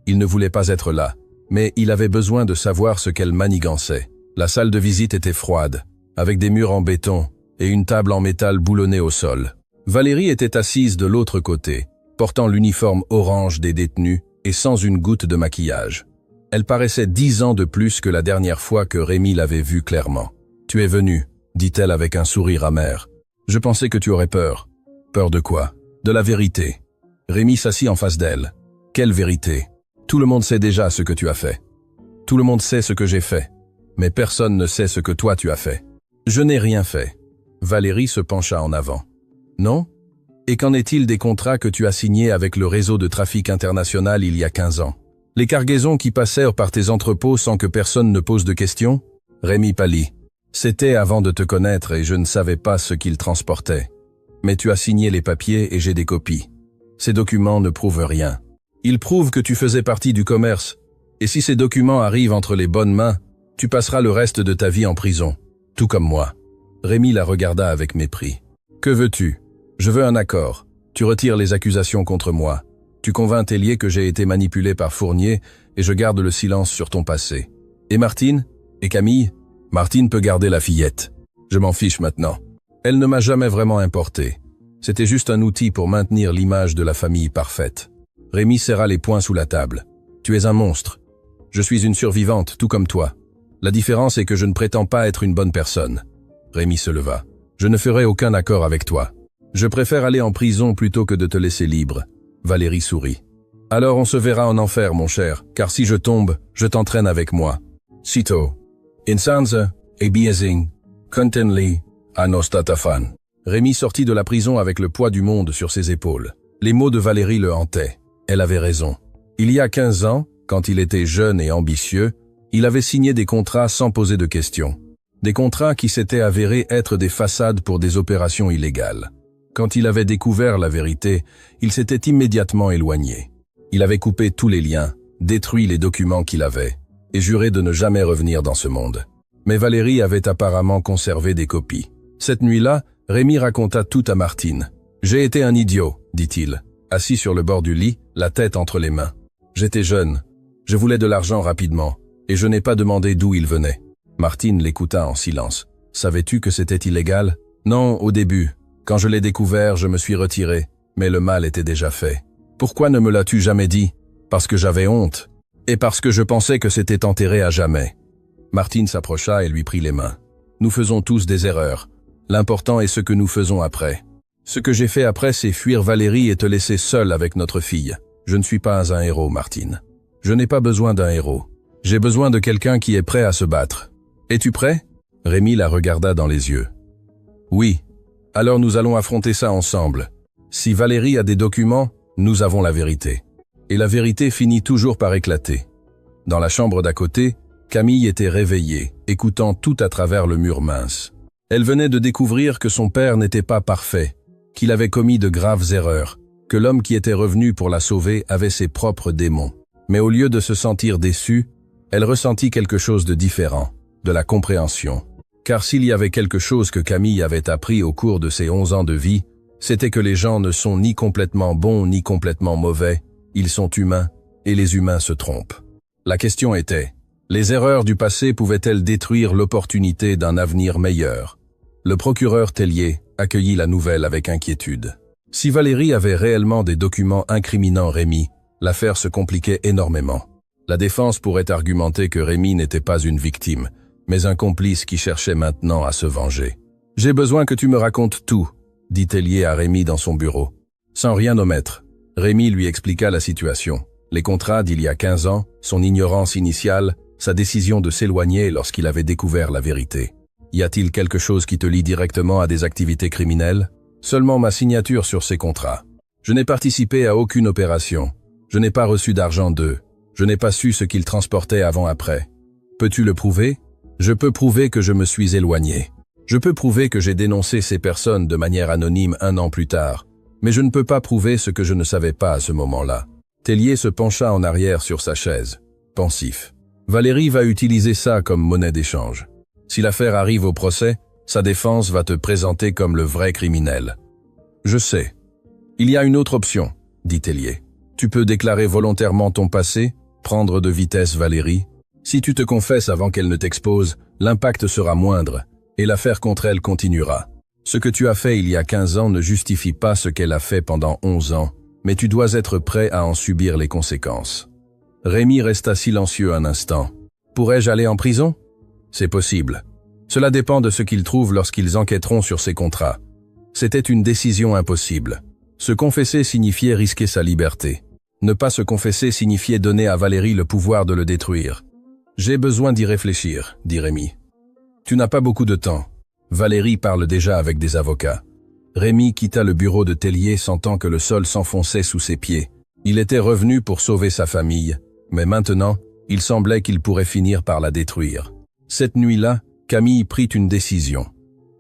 Il ne voulait pas être là, mais il avait besoin de savoir ce qu'elle manigançait. La salle de visite était froide, avec des murs en béton et une table en métal boulonnée au sol. Valérie était assise de l'autre côté, portant l'uniforme orange des détenus et sans une goutte de maquillage. Elle paraissait 10 ans de plus que la dernière fois que Rémy l'avait vue clairement. « Tu es venu, » dit-elle avec un sourire amer. « Je pensais que tu aurais peur. » « Peur de quoi ? De la vérité. » Rémy s'assit en face d'elle. « Quelle vérité ? Tout le monde sait déjà ce que tu as fait. Tout le monde sait ce que j'ai fait. Mais personne ne sait ce que toi tu as fait. » « Je n'ai rien fait. » Valérie se pencha en avant. « Non ? Et qu'en est-il des contrats que tu as signés avec le réseau de trafic international il y a 15 ans ? Les cargaisons qui passèrent par tes entrepôts sans que personne ne pose de questions ? » Rémy pâlit. « C'était avant de te connaître et je ne savais pas ce qu'ils transportaient. Mais tu as signé les papiers et j'ai des copies. Ces documents ne prouvent rien. Ils prouvent que tu faisais partie du commerce. Et si ces documents arrivent entre les bonnes mains, tu passeras le reste de ta vie en prison. Tout comme moi. Rémi la regarda avec mépris. Que veux-tu? Je veux un accord. Tu retires les accusations contre moi. Tu convaincs Tellier que j'ai été manipulé par Fournier et je garde le silence sur ton passé. Et Martine? Et Camille? Martine peut garder la fillette. Je m'en fiche maintenant. Elle ne m'a jamais vraiment importé. C'était juste un outil pour maintenir l'image de la famille parfaite. Rémi serra les poings sous la table. Tu es un monstre. Je suis une survivante, tout comme toi. La différence est que je ne prétends pas être une bonne personne. Rémi se leva. Je ne ferai aucun accord avec toi. Je préfère aller en prison plutôt que de te laisser libre. Valérie sourit. Alors on se verra en enfer, mon cher, car si je tombe, je t'entraîne avec moi. Cito. Insanze, e biezing, contenli, anostatafan. Rémi sortit de la prison avec le poids du monde sur ses épaules. Les mots de Valérie le hantaient. Elle avait raison. Il y a 15 ans, quand il était jeune et ambitieux, il avait signé des contrats sans poser de questions. Des contrats qui s'étaient avérés être des façades pour des opérations illégales. Quand il avait découvert la vérité, il s'était immédiatement éloigné. Il avait coupé tous les liens, détruit les documents qu'il avait, et juré de ne jamais revenir dans ce monde. Mais Valérie avait apparemment conservé des copies. Cette nuit-là, Rémi raconta tout à Martine. « J'ai été un idiot, dit-il, assis sur le bord du lit, la tête entre les mains. J'étais jeune, je voulais de l'argent rapidement, et je n'ai pas demandé d'où il venait. » Martine l'écouta en silence. « Savais-tu que c'était illégal? » »« Non, au début. Quand je l'ai découvert, je me suis retiré, mais le mal était déjà fait. »« Pourquoi ne me l'as-tu jamais dit? » »« Parce que j'avais honte, et parce que je pensais que c'était enterré à jamais. » Martine s'approcha et lui prit les mains. « Nous faisons tous des erreurs. L'important est ce que nous faisons après. Ce que j'ai fait après, c'est fuir Valérie et te laisser seule avec notre fille. Je ne suis pas un héros, Martine. Je n'ai pas besoin d'un héros. J'ai besoin de quelqu'un qui est prêt à se battre. Es-tu prêt? » Rémi la regarda dans les yeux. « Oui. Alors nous allons affronter ça ensemble. Si Valérie a des documents, nous avons la vérité. Et la vérité finit toujours par éclater. » Dans la chambre d'à côté, Camille était réveillée, écoutant tout à travers le mur mince. Elle venait de découvrir que son père n'était pas parfait, qu'il avait commis de graves erreurs, que l'homme qui était revenu pour la sauver avait ses propres démons. Mais au lieu de se sentir déçue, elle ressentit quelque chose de différent, de la compréhension. Car s'il y avait quelque chose que Camille avait appris au cours de ses 11 ans de vie, c'était que les gens ne sont ni complètement bons ni complètement mauvais, ils sont humains, et les humains se trompent. La question était, les erreurs du passé pouvaient-elles détruire l'opportunité d'un avenir meilleur? Le procureur Tellier accueillit la nouvelle avec inquiétude. Si Valérie avait réellement des documents incriminant Rémi, l'affaire se compliquait énormément. La défense pourrait argumenter que Rémi n'était pas une victime, mais un complice qui cherchait maintenant à se venger. « J'ai besoin que tu me racontes tout », dit Tellier à Rémi dans son bureau. Sans rien omettre, Rémi lui expliqua la situation. Les contrats d'il y a 15 ans, son ignorance initiale, sa décision de s'éloigner lorsqu'il avait découvert la vérité. Y a-t-il quelque chose qui te lie directement à des activités criminelles? Seulement ma signature sur ces contrats. Je n'ai participé à aucune opération. Je n'ai pas reçu d'argent d'eux. Je n'ai pas su ce qu'ils transportaient avant-après. Peux-tu le prouver? Je peux prouver que je me suis éloigné. Je peux prouver que j'ai dénoncé ces personnes de manière anonyme 1 an plus tard. Mais je ne peux pas prouver ce que je ne savais pas à ce moment-là. Tellier se pencha en arrière sur sa chaise, pensif. Valérie va utiliser ça comme monnaie d'échange. Si l'affaire arrive au procès, sa défense va te présenter comme le vrai criminel. Je sais. Il y a une autre option, dit Tellier. Tu peux déclarer volontairement ton passé, prendre de vitesse Valérie. Si tu te confesses avant qu'elle ne t'expose, l'impact sera moindre, et l'affaire contre elle continuera. Ce que tu as fait il y a 15 ans ne justifie pas ce qu'elle a fait pendant 11 ans, mais tu dois être prêt à en subir les conséquences. Rémi resta silencieux un instant. Pourrais-je aller en prison? C'est possible. Cela dépend de ce qu'ils trouvent lorsqu'ils enquêteront sur ces contrats. C'était une décision impossible. Se confesser signifiait risquer sa liberté. Ne pas se confesser signifiait donner à Valérie le pouvoir de le détruire. J'ai besoin d'y réfléchir, dit Rémi. Tu n'as pas beaucoup de temps. Valérie parle déjà avec des avocats. Rémi quitta le bureau de Tellier sentant que le sol s'enfonçait sous ses pieds. Il était revenu pour sauver sa famille, mais maintenant, il semblait qu'il pourrait finir par la détruire. Cette nuit-là, Camille prit une décision.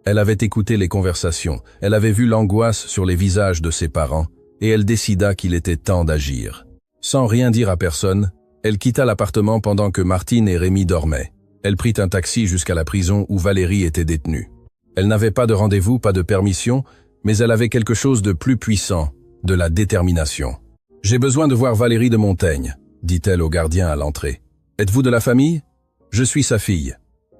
Elle avait écouté les conversations, elle avait vu l'angoisse sur les visages de ses parents, et elle décida qu'il était temps d'agir. Sans rien dire à personne, elle quitta l'appartement pendant que Martine et Rémi dormaient. Elle prit un taxi jusqu'à la prison où Valérie était détenue. Elle n'avait pas de rendez-vous, pas de permission, mais elle avait quelque chose de plus puissant, de la détermination. « J'ai besoin de voir Valérie de Montaigne », dit-elle au gardien à l'entrée. « Êtes-vous de la famille ? Je suis sa fille. »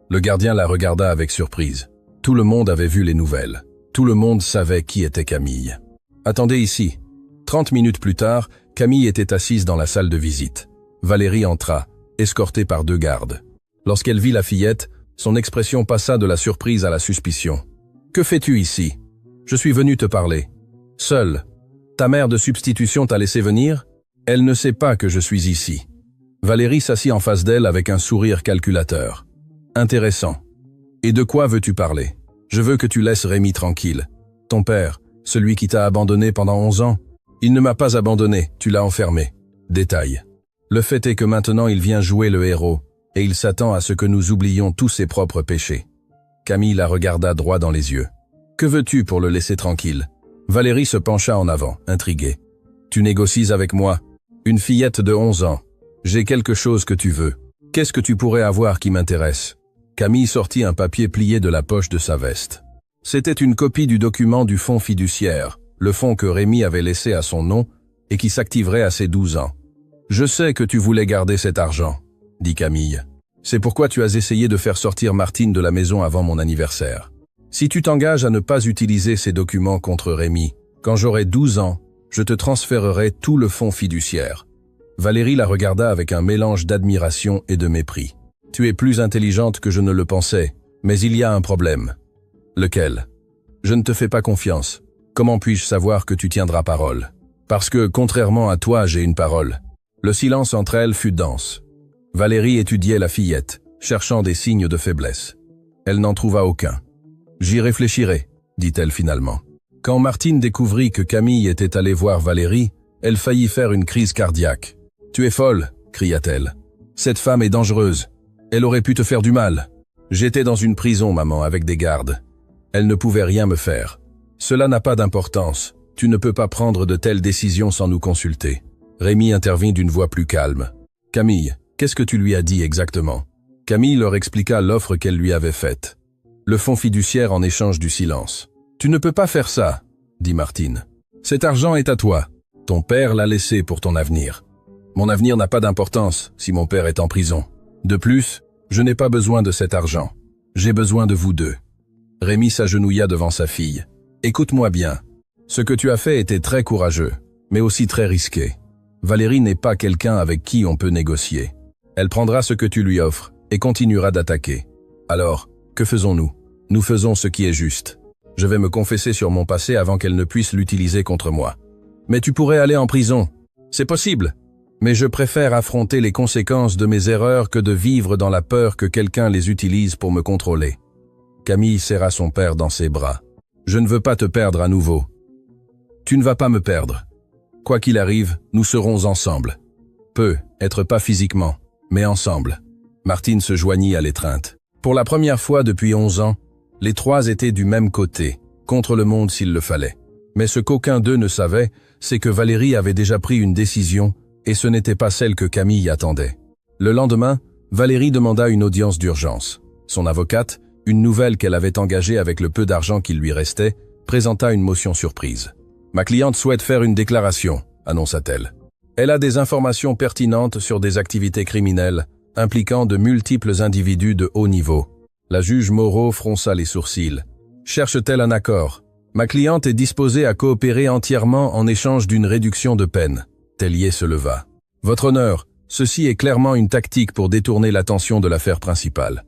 Le gardien la regarda avec surprise. Tout le monde avait vu les nouvelles. Tout le monde savait qui était Camille. « Attendez ici. » 30 minutes plus tard, Camille était assise dans la salle de visite. Valérie entra, escortée par 2 gardes. Lorsqu'elle vit la fillette, son expression passa de la surprise à la suspicion. « Que fais-tu ici ? Je suis venu te parler. Seule. Ta mère de substitution t'a laissé venir ? Elle ne sait pas que je suis ici. » Valérie s'assit en face d'elle avec un sourire calculateur. « Intéressant. Et de quoi veux-tu parler ? Je veux que tu laisses Rémi tranquille. Ton père, celui qui t'a abandonné pendant 11 ans, il ne m'a pas abandonné, tu l'as enfermé. Détail. Le fait est que maintenant il vient jouer le héros, et il s'attend à ce que nous oublions tous ses propres péchés. » Camille la regarda droit dans les yeux. « Que veux-tu pour le laisser tranquille ?» Valérie se pencha en avant, intriguée. « Tu négocies avec moi. Une fillette de 11 ans. J'ai quelque chose que tu veux. Qu'est-ce que tu pourrais avoir qui m'intéresse ?» Camille sortit un papier plié de la poche de sa veste. C'était une copie du document du fonds fiduciaire, le fonds que Rémi avait laissé à son nom et qui s'activerait à ses 12 ans. « Je sais que tu voulais garder cet argent, » dit Camille. « C'est pourquoi tu as essayé de faire sortir Martine de la maison avant mon anniversaire. Si tu t'engages à ne pas utiliser ces documents contre Rémi, quand j'aurai 12 ans, je te transférerai tout le fonds fiduciaire. » Valérie la regarda avec un mélange d'admiration et de mépris. « Tu es plus intelligente que je ne le pensais, mais il y a un problème. »« Lequel ? » ?»« Je ne te fais pas confiance. Comment puis-je savoir que tu tiendras parole ? Parce que, contrairement à toi, j'ai une parole. » Le silence entre elles fut dense. Valérie étudiait la fillette, cherchant des signes de faiblesse. Elle n'en trouva aucun. « J'y réfléchirai, » dit-elle finalement. Quand Martine découvrit que Camille était allée voir Valérie, elle faillit faire une crise cardiaque. « Tu es folle » cria-t-elle. « Cette femme est dangereuse. Elle aurait pu te faire du mal. J'étais dans une prison, maman, avec des gardes. Elle ne pouvait rien me faire. Cela n'a pas d'importance. Tu ne peux pas prendre de telles décisions sans nous consulter. » Rémi intervint d'une voix plus calme. « Camille, qu'est-ce que tu lui as dit exactement ?» Camille leur expliqua l'offre qu'elle lui avait faite. Le fonds fiduciaire en échange du silence. « Tu ne peux pas faire ça, » dit Martine. « Cet argent est à toi. Ton père l'a laissé pour ton avenir. Mon avenir n'a pas d'importance si mon père est en prison. De plus, je n'ai pas besoin de cet argent. J'ai besoin de vous deux. » Rémi s'agenouilla devant sa fille. « Écoute-moi bien. Ce que tu as fait était très courageux, mais aussi très risqué. Valérie n'est pas quelqu'un avec qui on peut négocier. Elle prendra ce que tu lui offres et continuera d'attaquer. Alors, que faisons-nous ? Nous faisons ce qui est juste. Je vais me confesser sur mon passé avant qu'elle ne puisse l'utiliser contre moi. Mais tu pourrais aller en prison. C'est possible. Mais je préfère affronter les conséquences de mes erreurs que de vivre dans la peur que quelqu'un les utilise pour me contrôler. » Camille serra son père dans ses bras. « Je ne veux pas te perdre à nouveau. Tu ne vas pas me perdre. Quoi qu'il arrive, nous serons ensemble. Peut-être pas physiquement, mais ensemble. » Martine se joignit à l'étreinte. Pour la première fois depuis 11 ans, les trois étaient du même côté, contre le monde s'il le fallait. Mais ce qu'aucun d'eux ne savait, c'est que Valérie avait déjà pris une décision, et ce n'était pas celle que Camille attendait. Le lendemain, Valérie demanda une audience d'urgence. Son avocate, une nouvelle qu'elle avait engagée avec le peu d'argent qu'il lui restait, présenta une motion surprise. « Ma cliente souhaite faire une déclaration », annonça-t-elle. « Elle a des informations pertinentes sur des activités criminelles impliquant de multiples individus de haut niveau. » La juge Moreau fronça les sourcils. « Cherche-t-elle un accord ? Ma cliente est disposée à coopérer entièrement en échange d'une réduction de peine. » Tellier se leva. « Votre honneur, ceci est clairement une tactique pour détourner l'attention de l'affaire principale. »«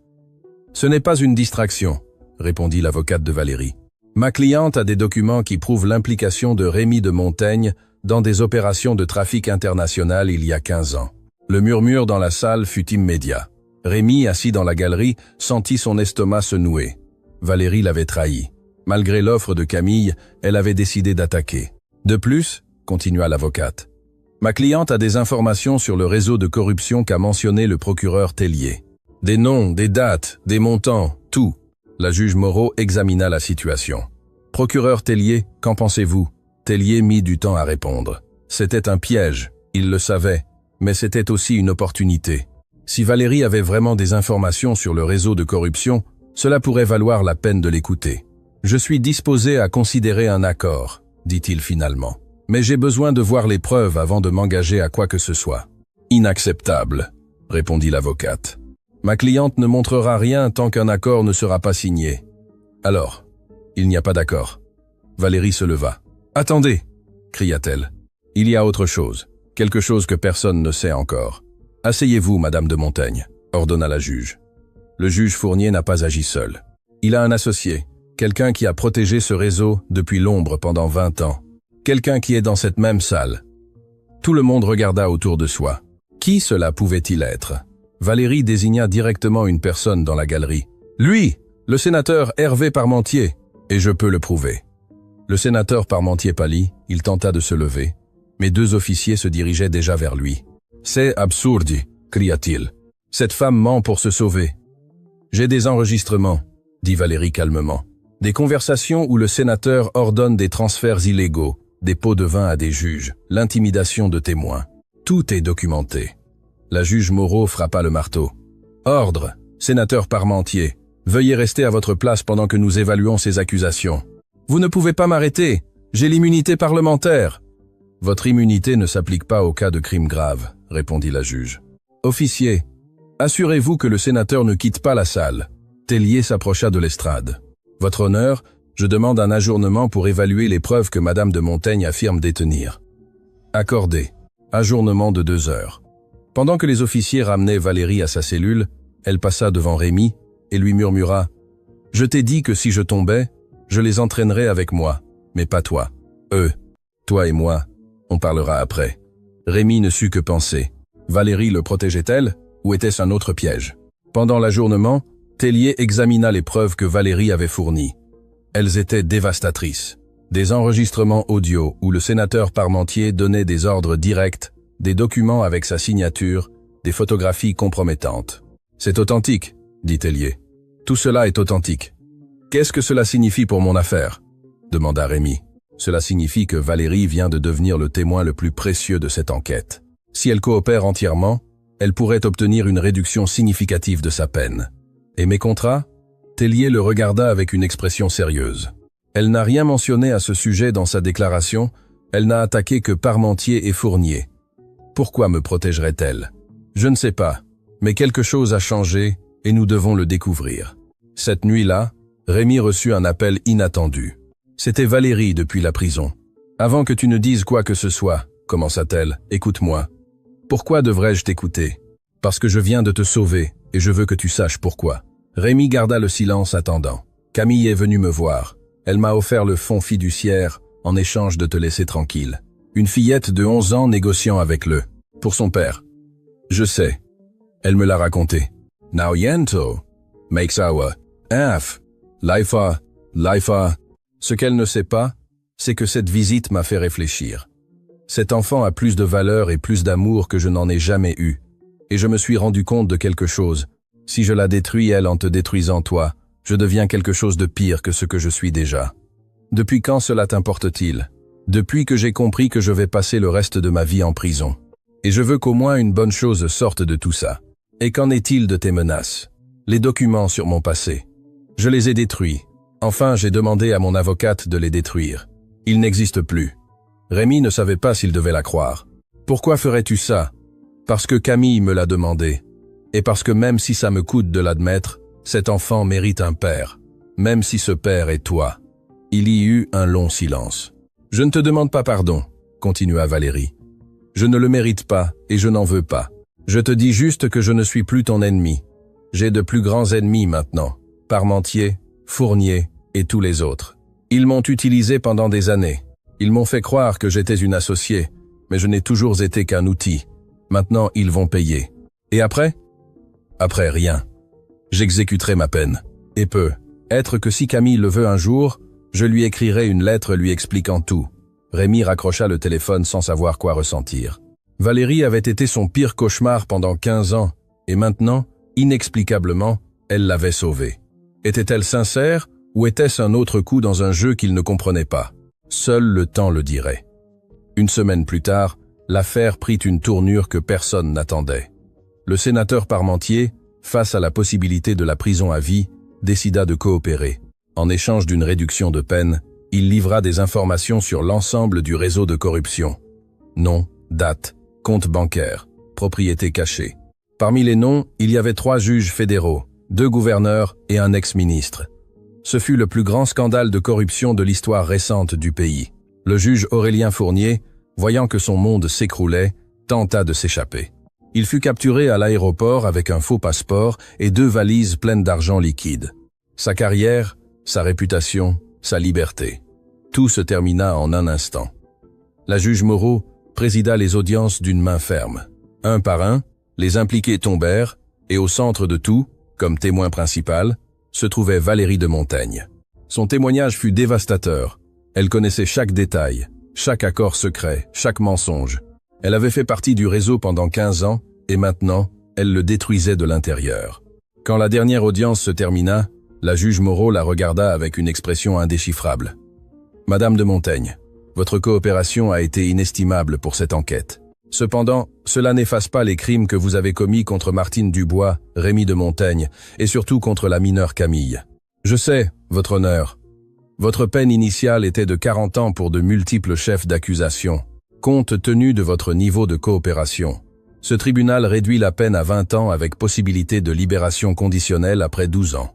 Ce n'est pas une distraction, » répondit l'avocate de Valérie. « Ma cliente a des documents qui prouvent l'implication de Rémi de Montaigne dans des opérations de trafic international il y a 15 ans. » Le murmure dans la salle fut immédiat. Rémi, assis dans la galerie, sentit son estomac se nouer. Valérie l'avait trahi. Malgré l'offre de Camille, elle avait décidé d'attaquer. « De plus, » continua l'avocate, « ma cliente a des informations sur le réseau de corruption qu'a mentionné le procureur Tellier. Des noms, des dates, des montants, tout. La juge Moreau examina la situation. « Procureur Tellier, qu'en pensez-vous » Tellier mit du temps à répondre. C'était un piège, il le savait, mais c'était aussi une opportunité. Si Valérie avait vraiment des informations sur le réseau de corruption, cela pourrait valoir la peine de l'écouter. « Je suis disposé à considérer un accord », dit-il finalement. « Mais j'ai besoin de voir les preuves avant de m'engager à quoi que ce soit. »« Inacceptable », répondit l'avocate. « Ma cliente ne montrera rien tant qu'un accord ne sera pas signé. »« Alors, il n'y a pas d'accord. » Valérie se leva. « Attendez !» cria-t-elle. « Il y a autre chose, quelque chose que personne ne sait encore. »« Asseyez-vous, Madame de Montaigne », ordonna la juge. Le juge Fournier n'a pas agi seul. Il a un associé, quelqu'un qui a protégé ce réseau depuis l'ombre pendant 20 ans. Quelqu'un qui est dans cette même salle. Tout le monde regarda autour de soi. Qui cela pouvait-il être? Valérie désigna directement une personne dans la galerie. « Lui, le sénateur Hervé Parmentier, et je peux le prouver. » Le sénateur Parmentier pâlit, il tenta de se lever, mais 2 officiers se dirigeaient déjà vers lui. « C'est absurde !» cria-t-il. « Cette femme ment pour se sauver. »« J'ai des enregistrements, » dit Valérie calmement. « Des conversations où le sénateur ordonne des transferts illégaux, des pots de vin à des juges, l'intimidation de témoins. Tout est documenté. » La juge Moreau frappa le marteau. « Ordre, sénateur Parmentier, veuillez rester à votre place pendant que nous évaluons ces accusations. » « Vous ne pouvez pas m'arrêter, j'ai l'immunité parlementaire. »« Votre immunité ne s'applique pas au cas de crime grave, » répondit la juge. « Officier, assurez-vous que le sénateur ne quitte pas la salle. » Tellier s'approcha de l'estrade. « Votre honneur, je demande un ajournement pour évaluer les preuves que Madame de Montaigne affirme détenir. » Accordé. Ajournement de 2 heures. Pendant que les officiers ramenaient Valérie à sa cellule, elle passa devant Rémi et lui murmura « Je t'ai dit que si je tombais, je les entraînerai avec moi, mais pas toi. Eux, toi et moi, on parlera après. » Rémi ne sut que penser. Valérie le protégeait-elle, ou était-ce un autre piège? Pendant l'ajournement, Tellier examina les preuves que Valérie avait fournies. Elles étaient dévastatrices. Des enregistrements audio où le sénateur Parmentier donnait des ordres directs, des documents avec sa signature, des photographies compromettantes. « C'est authentique, » dit Tellier. « Tout cela est authentique. » « Qu'est-ce que cela signifie pour mon affaire ?» demanda Rémi. « Cela signifie que Valérie vient de devenir le témoin le plus précieux de cette enquête. Si elle coopère entièrement, elle pourrait obtenir une réduction significative de sa peine. Et mes contrats ?» Tellier le regarda avec une expression sérieuse. Elle n'a rien mentionné à ce sujet dans sa déclaration, elle n'a attaqué que Parmentier et Fournier. Pourquoi me protégerait-elle? Je ne sais pas, mais quelque chose a changé et nous devons le découvrir. Cette nuit-là, Rémi reçut un appel inattendu. C'était Valérie depuis la prison. « Avant que tu ne dises quoi que ce soit, » commença-t-elle, « écoute-moi. »« Pourquoi devrais-je t'écouter ?»« Parce que je viens de te sauver, et je veux que tu saches pourquoi. » Rémi garda le silence attendant. « Camille est venue me voir. Elle m'a offert le fonds fiduciaire en échange de te laisser tranquille. Une fillette de 11 ans négociant avec le. Pour son père. Je sais. Elle me l'a raconté. Now yento makes our af. Laifa. Ce qu'elle ne sait pas, c'est que cette visite m'a fait réfléchir. Cet enfant a plus de valeur et plus d'amour que je n'en ai jamais eu. Et je me suis rendu compte de quelque chose. Si je la détruis, elle, en te détruisant toi, je deviens quelque chose de pire que ce que je suis déjà. Depuis quand cela t'importe-t-il? Depuis que j'ai compris que je vais passer le reste de ma vie en prison. Et je veux qu'au moins une bonne chose sorte de tout ça. Et qu'en est-il de tes menaces? Les documents sur mon passé. Je les ai détruits. Enfin, j'ai demandé à mon avocate de les détruire. Ils n'existent plus. Rémi ne savait pas s'il devait la croire. Pourquoi ferais-tu ça? Parce que Camille me l'a demandé. Et parce que même si ça me coûte de l'admettre, cet enfant mérite un père. Même si ce père est toi. Il y eut un long silence. Je ne te demande pas pardon, continua Valérie. Je ne le mérite pas et je n'en veux pas. Je te dis juste que je ne suis plus ton ennemi. J'ai de plus grands ennemis maintenant. Parmentier, Fournier et tous les autres. Ils m'ont utilisé pendant des années. Ils m'ont fait croire que j'étais une associée, mais je n'ai toujours été qu'un outil. Maintenant, ils vont payer. Et après? Après, rien. J'exécuterai ma peine. Et peu. Être que si Camille le veut un jour, je lui écrirai une lettre lui expliquant tout. Rémi raccrocha le téléphone sans savoir quoi ressentir. Valérie avait été son pire cauchemar pendant 15 ans, et maintenant, inexplicablement, elle l'avait sauvé. Était-elle sincère ou était-ce un autre coup dans un jeu qu'il ne comprenait pas? Seul le temps le dirait. Une semaine plus tard, l'affaire prit une tournure que personne n'attendait. Le sénateur Parmentier, face à la possibilité de la prison à vie, décida de coopérer. En échange d'une réduction de peine, il livra des informations sur l'ensemble du réseau de corruption. Nom, date, compte bancaire, propriété cachée. Parmi les noms, il y avait 3 juges fédéraux, 2 gouverneurs et un ex-ministre. Ce fut le plus grand scandale de corruption de l'histoire récente du pays. Le juge Aurélien Fournier, voyant que son monde s'écroulait, tenta de s'échapper. Il fut capturé à l'aéroport avec un faux passeport et 2 valises pleines d'argent liquide. Sa carrière, sa réputation, sa liberté. Tout se termina en un instant. La juge Moreau présida les audiences d'une main ferme. Un par un, les impliqués tombèrent, et au centre de tout, comme témoin principal, se trouvait Valérie de Montaigne. Son témoignage fut dévastateur. Elle connaissait chaque détail, chaque accord secret, chaque mensonge. Elle avait fait partie du réseau pendant 15 ans, et maintenant, elle le détruisait de l'intérieur. Quand la dernière audience se termina, la juge Moreau la regarda avec une expression indéchiffrable. « Madame de Montaigne, votre coopération a été inestimable pour cette enquête. Cependant, cela n'efface pas les crimes que vous avez commis contre Martine Dubois, Rémy de Montaigne, et surtout contre la mineure Camille. Je sais, votre honneur. Votre peine initiale était de 40 ans pour de multiples chefs d'accusation. Compte tenu de votre niveau de coopération, ce tribunal réduit la peine à 20 ans avec possibilité de libération conditionnelle après 12 ans. »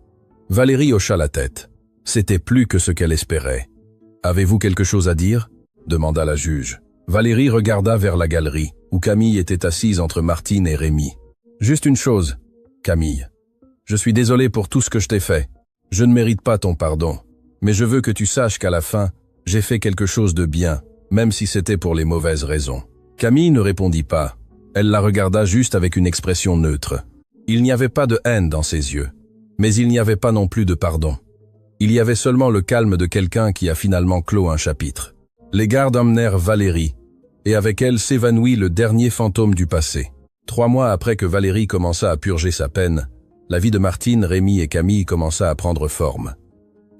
Valérie hocha la tête. C'était plus que ce qu'elle espérait. « Avez-vous quelque chose à dire ?» demanda la juge. Valérie regarda vers la galerie, où Camille était assise entre Martine et Rémy. « Juste une chose, Camille. Je suis désolé pour tout ce que je t'ai fait. Je ne mérite pas ton pardon. Mais je veux que tu saches qu'à la fin, j'ai fait quelque chose de bien, même si c'était pour les mauvaises raisons. » Camille ne répondit pas. Elle la regarda juste avec une expression neutre. Il n'y avait pas de haine dans ses yeux, mais il n'y avait pas non plus de pardon. Il y avait seulement le calme de quelqu'un qui a finalement clos un chapitre. Les gardes emmenèrent Valérie, et avec elle s'évanouit le dernier fantôme du passé. 3 mois après que Valérie commença à purger sa peine, la vie de Martine, Rémy et Camille commença à prendre forme.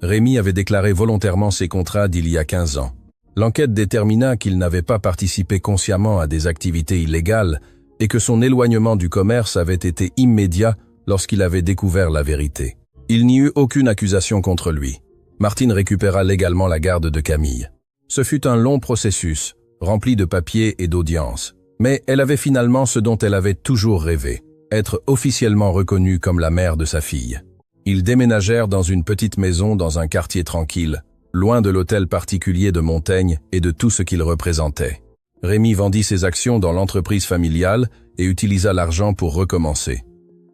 Rémy avait déclaré volontairement ses contrats d'il y a 15 ans. L'enquête détermina qu'il n'avait pas participé consciemment à des activités illégales et que son éloignement du commerce avait été immédiat lorsqu'il avait découvert la vérité. Il n'y eut aucune accusation contre lui. Martine récupéra légalement la garde de Camille. Ce fut un long processus, rempli de papiers et d'audiences. Mais elle avait finalement ce dont elle avait toujours rêvé, être officiellement reconnue comme la mère de sa fille. Ils déménagèrent dans une petite maison dans un quartier tranquille, loin de l'hôtel particulier de Montaigne et de tout ce qu'il représentait. Rémy vendit ses actions dans l'entreprise familiale et utilisa l'argent pour recommencer.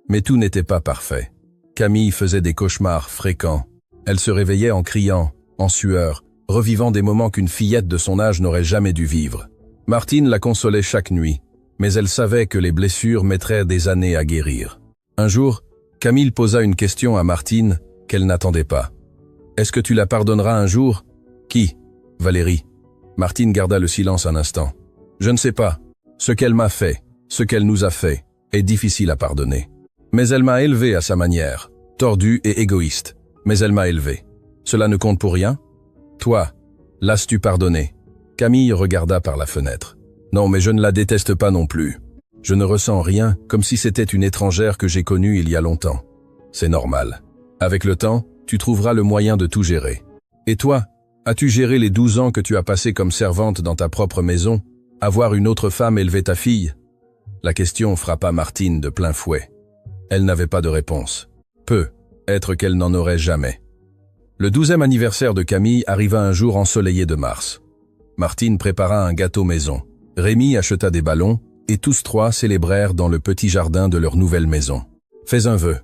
Mais tout n'était pas parfait. Camille faisait des cauchemars fréquents. Elle se réveillait en criant, en sueur, revivant des moments qu'une fillette de son âge n'aurait jamais dû vivre. Martine la consolait chaque nuit, mais elle savait que les blessures mettraient des années à guérir. Un jour, Camille posa une question à Martine qu'elle n'attendait pas. « Est-ce que tu la pardonneras un jour ?»« Qui ?»« Valérie. » Martine garda le silence un instant. « Je ne sais pas. Ce qu'elle m'a fait, ce qu'elle nous a fait, est difficile à pardonner. Mais elle m'a élevé à sa manière, tordue et égoïste. Mais elle m'a élevé. Cela ne compte pour rien ? Toi, l'as-tu pardonné ?» Camille regarda par la fenêtre. « Non, mais je ne la déteste pas non plus. Je ne ressens rien, comme si c'était une étrangère que j'ai connue il y a longtemps. C'est normal. Avec le temps, tu trouveras le moyen de tout gérer. Et toi, as-tu géré les 12 ans que tu as passés comme servante dans ta propre maison, avoir une autre femme élever ta fille ?» La question frappa Martine de plein fouet. Elle n'avait pas de réponse. Peu, être qu'elle n'en aurait jamais. Le 12e anniversaire de Camille arriva un jour ensoleillé de mars. Martine prépara un gâteau maison. Rémy acheta des ballons, et tous 3 célébrèrent dans le petit jardin de leur nouvelle maison. « Fais un vœu »,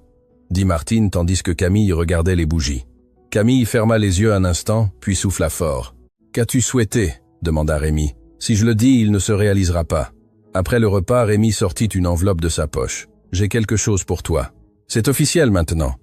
dit Martine tandis que Camille regardait les bougies. Camille ferma les yeux un instant, puis souffla fort. « Qu'as-tu souhaité ?» demanda Rémy. « Si je le dis, il ne se réalisera pas. » Après le repas, Rémy sortit une enveloppe de sa poche. « J'ai quelque chose pour toi. C'est officiel maintenant. »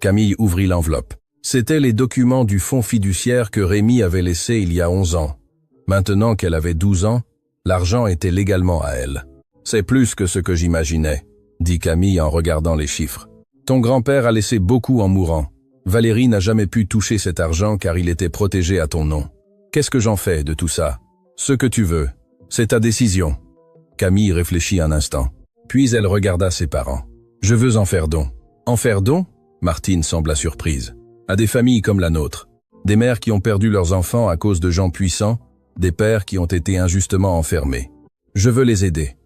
Camille ouvrit l'enveloppe. C'étaient les documents du fonds fiduciaire que Rémy avait laissé il y a 11 ans. Maintenant qu'elle avait 12 ans, l'argent était légalement à elle. « C'est plus que ce que j'imaginais », dit Camille en regardant les chiffres. « Ton grand-père a laissé beaucoup en mourant. Valérie n'a jamais pu toucher cet argent car il était protégé à ton nom. Qu'est-ce que j'en fais de tout ça? Ce que tu veux. C'est ta décision. Camille réfléchit un instant. Puis elle regarda ses parents. Je veux en faire don. En faire don? Martine sembla surprise. À des familles comme la nôtre. Des mères qui ont perdu leurs enfants à cause de gens puissants, des pères qui ont été injustement enfermés. Je veux les aider.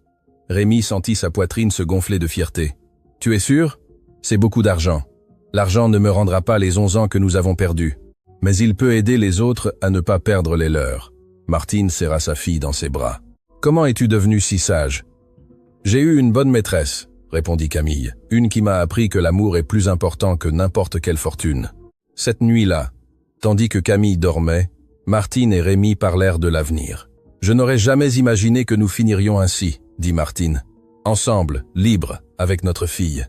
Rémi sentit sa poitrine se gonfler de fierté. Tu es sûr? C'est beaucoup d'argent. L'argent ne me rendra pas les 11 ans que nous avons perdus. Mais il peut aider les autres à ne pas perdre les leurs. Martine serra sa fille dans ses bras. Comment es-tu devenue si sage? J'ai eu une bonne maîtresse, répondit Camille. Une qui m'a appris que l'amour est plus important que n'importe quelle fortune. Cette nuit-là, tandis que Camille dormait, Martine et Rémi parlèrent de l'avenir. Je n'aurais jamais imaginé que nous finirions ainsi, dit Martine. Ensemble, libres, avec notre fille.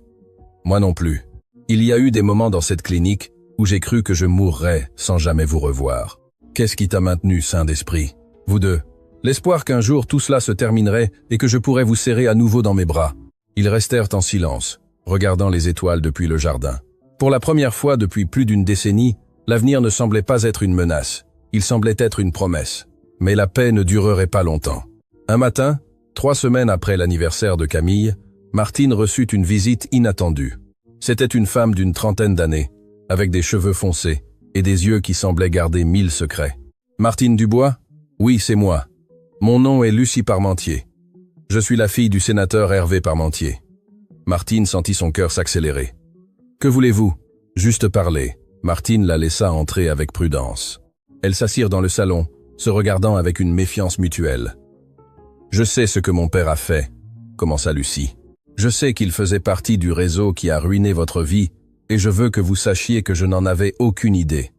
Moi non plus. Il y a eu des moments dans cette clinique où j'ai cru que je mourrais sans jamais vous revoir. Qu'est-ce qui t'a maintenu sain d'esprit? Vous deux. L'espoir qu'un jour tout cela se terminerait et que je pourrais vous serrer à nouveau dans mes bras. Ils restèrent en silence, regardant les étoiles depuis le jardin. Pour la première fois depuis plus d'une décennie, l'avenir ne semblait pas être une menace. Il semblait être une promesse. Mais la paix ne durerait pas longtemps. Un matin, 3 semaines après l'anniversaire de Camille, Martine reçut une visite inattendue. C'était une femme d'une trentaine d'années, avec des cheveux foncés et des yeux qui semblaient garder 1000 secrets. Martine Dubois? Oui, c'est moi. Mon nom est Lucie Parmentier. Je suis la fille du sénateur Hervé Parmentier. Martine sentit son cœur s'accélérer. Que voulez-vous? Juste parler. Martine la laissa entrer avec prudence. Elles s'assirent dans le salon, se regardant avec une méfiance mutuelle. Je sais ce que mon père a fait, commença Lucie. Je sais qu'il faisait partie du réseau qui a ruiné votre vie, et je veux que vous sachiez que je n'en avais aucune idée.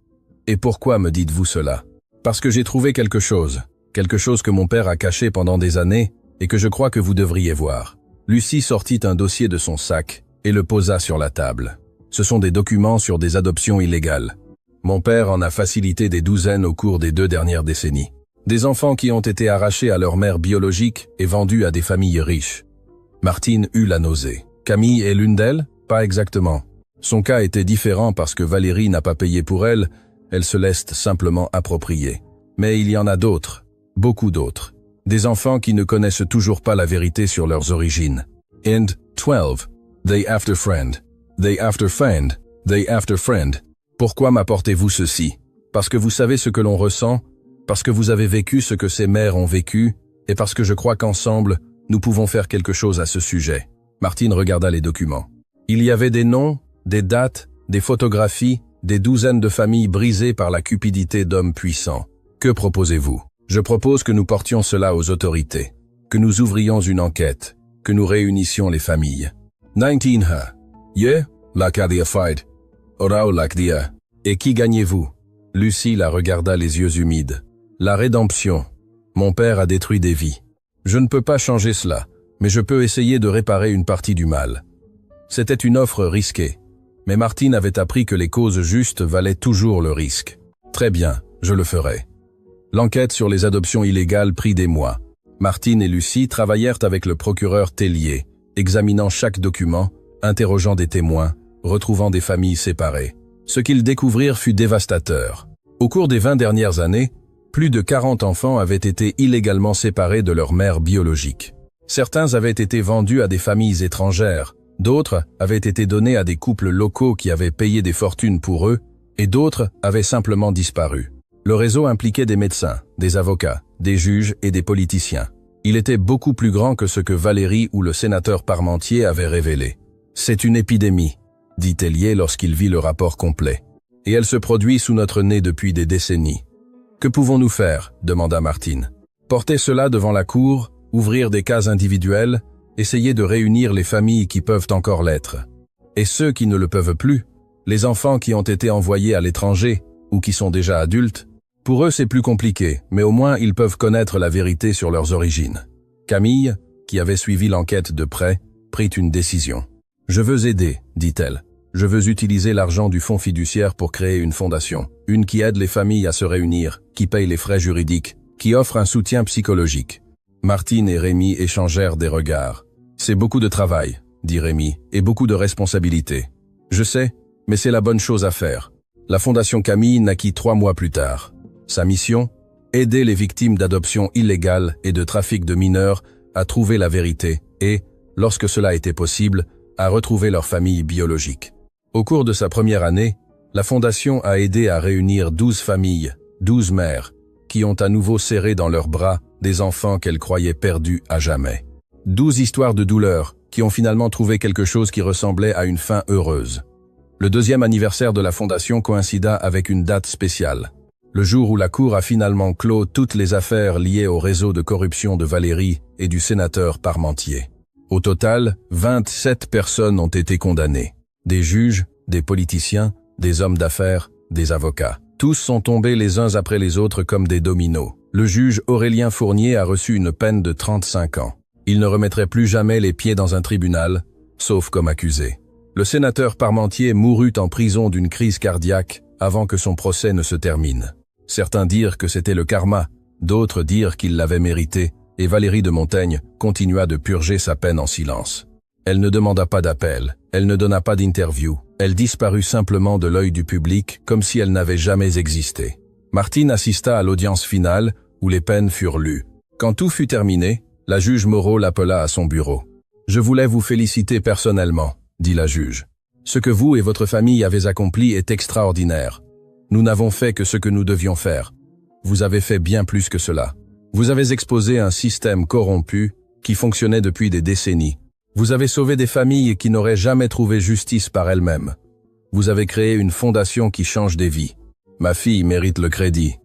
Et pourquoi me dites-vous cela? Parce que j'ai trouvé quelque chose que mon père a caché pendant des années, et que je crois que vous devriez voir. Lucie sortit un dossier de son sac, et le posa sur la table. Ce sont des documents sur des adoptions illégales. Mon père en a facilité des douzaines au cours des 2 dernières décennies. Des enfants qui ont été arrachés à leur mère biologique et vendus à des familles riches. Martine eut la nausée. Camille est l'une d'elles? Pas exactement. Son cas était différent parce que Valérie n'a pas payé pour elle, elle se laisse simplement approprier. Mais il y en a d'autres, beaucoup d'autres. Des enfants qui ne connaissent toujours pas la vérité sur leurs origines. And 12. They after friend. They after friend. They after friend. Pourquoi m'apportez-vous ceci? Parce que vous savez ce que l'on ressent, parce que vous avez vécu ce que ces mères ont vécu, et parce que je crois qu'ensemble, nous pouvons faire quelque chose à ce sujet. Martine regarda les documents. Il y avait des noms, des dates, des photographies, des douzaines de familles brisées par la cupidité d'hommes puissants. Que proposez-vous? Je propose que nous portions cela aux autorités, que nous ouvrions une enquête, que nous réunissions les familles. 19 ha. Yeah, la cadia fight. Orao lakdia. Et qui gagnez-vous? Lucie la regarda les yeux humides. La rédemption. Mon père a détruit des vies. Je ne peux pas changer cela, mais je peux essayer de réparer une partie du mal. C'était une offre risquée, mais Martine avait appris que les causes justes valaient toujours le risque. Très bien, je le ferai. L'enquête sur les adoptions illégales prit des mois. Martine et Lucie travaillèrent avec le procureur Tellier, examinant chaque document, interrogeant des témoins, retrouvant des familles séparées. Ce qu'ils découvrirent fut dévastateur. Au cours des 20 dernières années, plus de 40 enfants avaient été illégalement séparés de leur mère biologique. Certains avaient été vendus à des familles étrangères, d'autres avaient été donnés à des couples locaux qui avaient payé des fortunes pour eux, et d'autres avaient simplement disparu. Le réseau impliquait des médecins, des avocats, des juges et des politiciens. Il était beaucoup plus grand que ce que Valérie ou le sénateur Parmentier avaient révélé. C'est une épidémie, dit Tellier lorsqu'il vit le rapport complet. Et elle se produit sous notre nez depuis des décennies. Que pouvons-nous faire? Demanda Martine. Porter cela devant la cour, ouvrir des cas individuels, essayer de réunir les familles qui peuvent encore l'être. Et ceux qui ne le peuvent plus, les enfants qui ont été envoyés à l'étranger ou qui sont déjà adultes, pour eux c'est plus compliqué, mais au moins ils peuvent connaître la vérité sur leurs origines. Camille, qui avait suivi l'enquête de près, prit une décision. « Je veux aider, dit-elle. Je veux utiliser l'argent du fonds fiduciaire pour créer une fondation, une qui aide les familles à se réunir, qui paye les frais juridiques, qui offre un soutien psychologique. » Martine et Rémi échangèrent des regards. « C'est beaucoup de travail, dit Rémi, et beaucoup de responsabilités. Je sais, Mais c'est la bonne chose à faire. La Fondation Camille naquit 3 mois plus tard. Sa mission? Aider les victimes d'adoption illégale et de trafic de mineurs à trouver la vérité et, lorsque cela était possible, à retrouver leur famille biologique. Au cours de sa première année, la Fondation a aidé à réunir 12 familles, 12 mères, qui ont à nouveau serré dans leurs bras des enfants qu'elles croyaient perdus à jamais. 12 histoires de douleur qui ont finalement trouvé quelque chose qui ressemblait à une fin heureuse. Le 2e anniversaire de la Fondation coïncida avec une date spéciale. Le jour où la Cour a finalement clos toutes les affaires liées au réseau de corruption de Valérie et du sénateur Parmentier. Au total, 27 personnes ont été condamnées. Des juges, des politiciens, des hommes d'affaires, des avocats. Tous sont tombés les uns après les autres comme des dominos. Le juge Aurélien Fournier a reçu une peine de 35 ans. Il ne remettrait plus jamais les pieds dans un tribunal, sauf comme accusé. Le sénateur Parmentier mourut en prison d'une crise cardiaque avant que son procès ne se termine. Certains dirent que c'était le karma, d'autres dirent qu'il l'avait mérité, et Valérie de Montaigne continua de purger sa peine en silence. Elle ne demanda pas d'appel, elle ne donna pas d'interview, elle disparut simplement de l'œil du public comme si elle n'avait jamais existé. Martine assista à l'audience finale où les peines furent lues. Quand tout fut terminé, la juge Moreau l'appela à son bureau. « Je voulais vous féliciter personnellement », dit la juge. « Ce que vous et votre famille avez accompli est extraordinaire. Nous n'avons fait que ce que nous devions faire. Vous avez fait bien plus que cela. Vous avez exposé un système corrompu qui fonctionnait depuis des décennies. Vous avez sauvé des familles qui n'auraient jamais trouvé justice par elles-mêmes. Vous avez créé une fondation qui change des vies. Ma fille mérite le crédit. »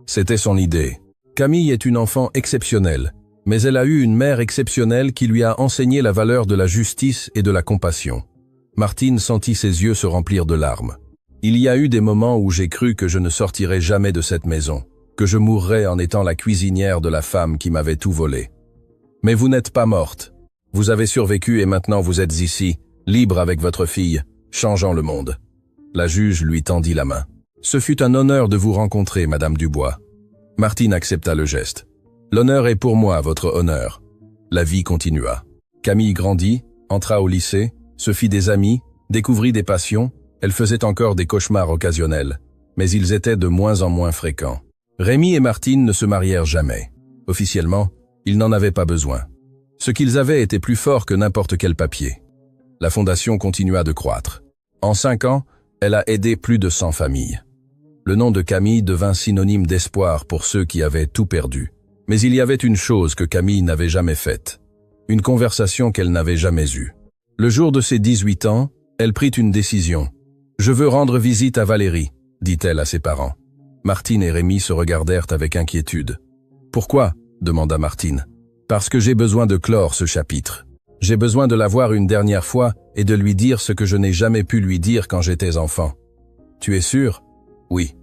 C'était son idée. Camille est une enfant exceptionnelle, mais elle a eu une mère exceptionnelle qui lui a enseigné la valeur de la justice et de la compassion. Martine sentit ses yeux se remplir de larmes. Il y a eu des moments où j'ai cru que je ne sortirais jamais de cette maison, que je mourrais en étant la cuisinière de la femme qui m'avait tout volé. Mais vous n'êtes pas morte. Vous avez survécu et maintenant vous êtes ici, libre avec votre fille, changeant le monde. La juge lui tendit la main. Ce fut un honneur de vous rencontrer, Madame Dubois. Martine accepta le geste. L'honneur est pour moi, votre honneur. La vie continua. Camille grandit, entra au lycée, se fit des amis, découvrit des passions. Elle faisait encore des cauchemars occasionnels, mais ils étaient de moins en moins fréquents. Rémi et Martine ne se marièrent jamais. Officiellement, ils n'en avaient pas besoin. Ce qu'ils avaient était plus fort que n'importe quel papier. La fondation continua de croître. En 5 ans, elle a aidé plus de 100 familles. Le nom de Camille devint synonyme d'espoir pour ceux qui avaient tout perdu. Mais il y avait une chose que Camille n'avait jamais faite. Une conversation qu'elle n'avait jamais eue. Le jour de ses 18 ans, elle prit une décision. « Je veux rendre visite à Valérie », dit-elle à ses parents. Martine et Rémi se regardèrent avec inquiétude. « Pourquoi ?» demanda Martine. « Parce que j'ai besoin de clore ce chapitre. J'ai besoin de la voir une dernière fois et de lui dire ce que je n'ai jamais pu lui dire quand j'étais enfant. »« Tu es sûr ?»« Oui.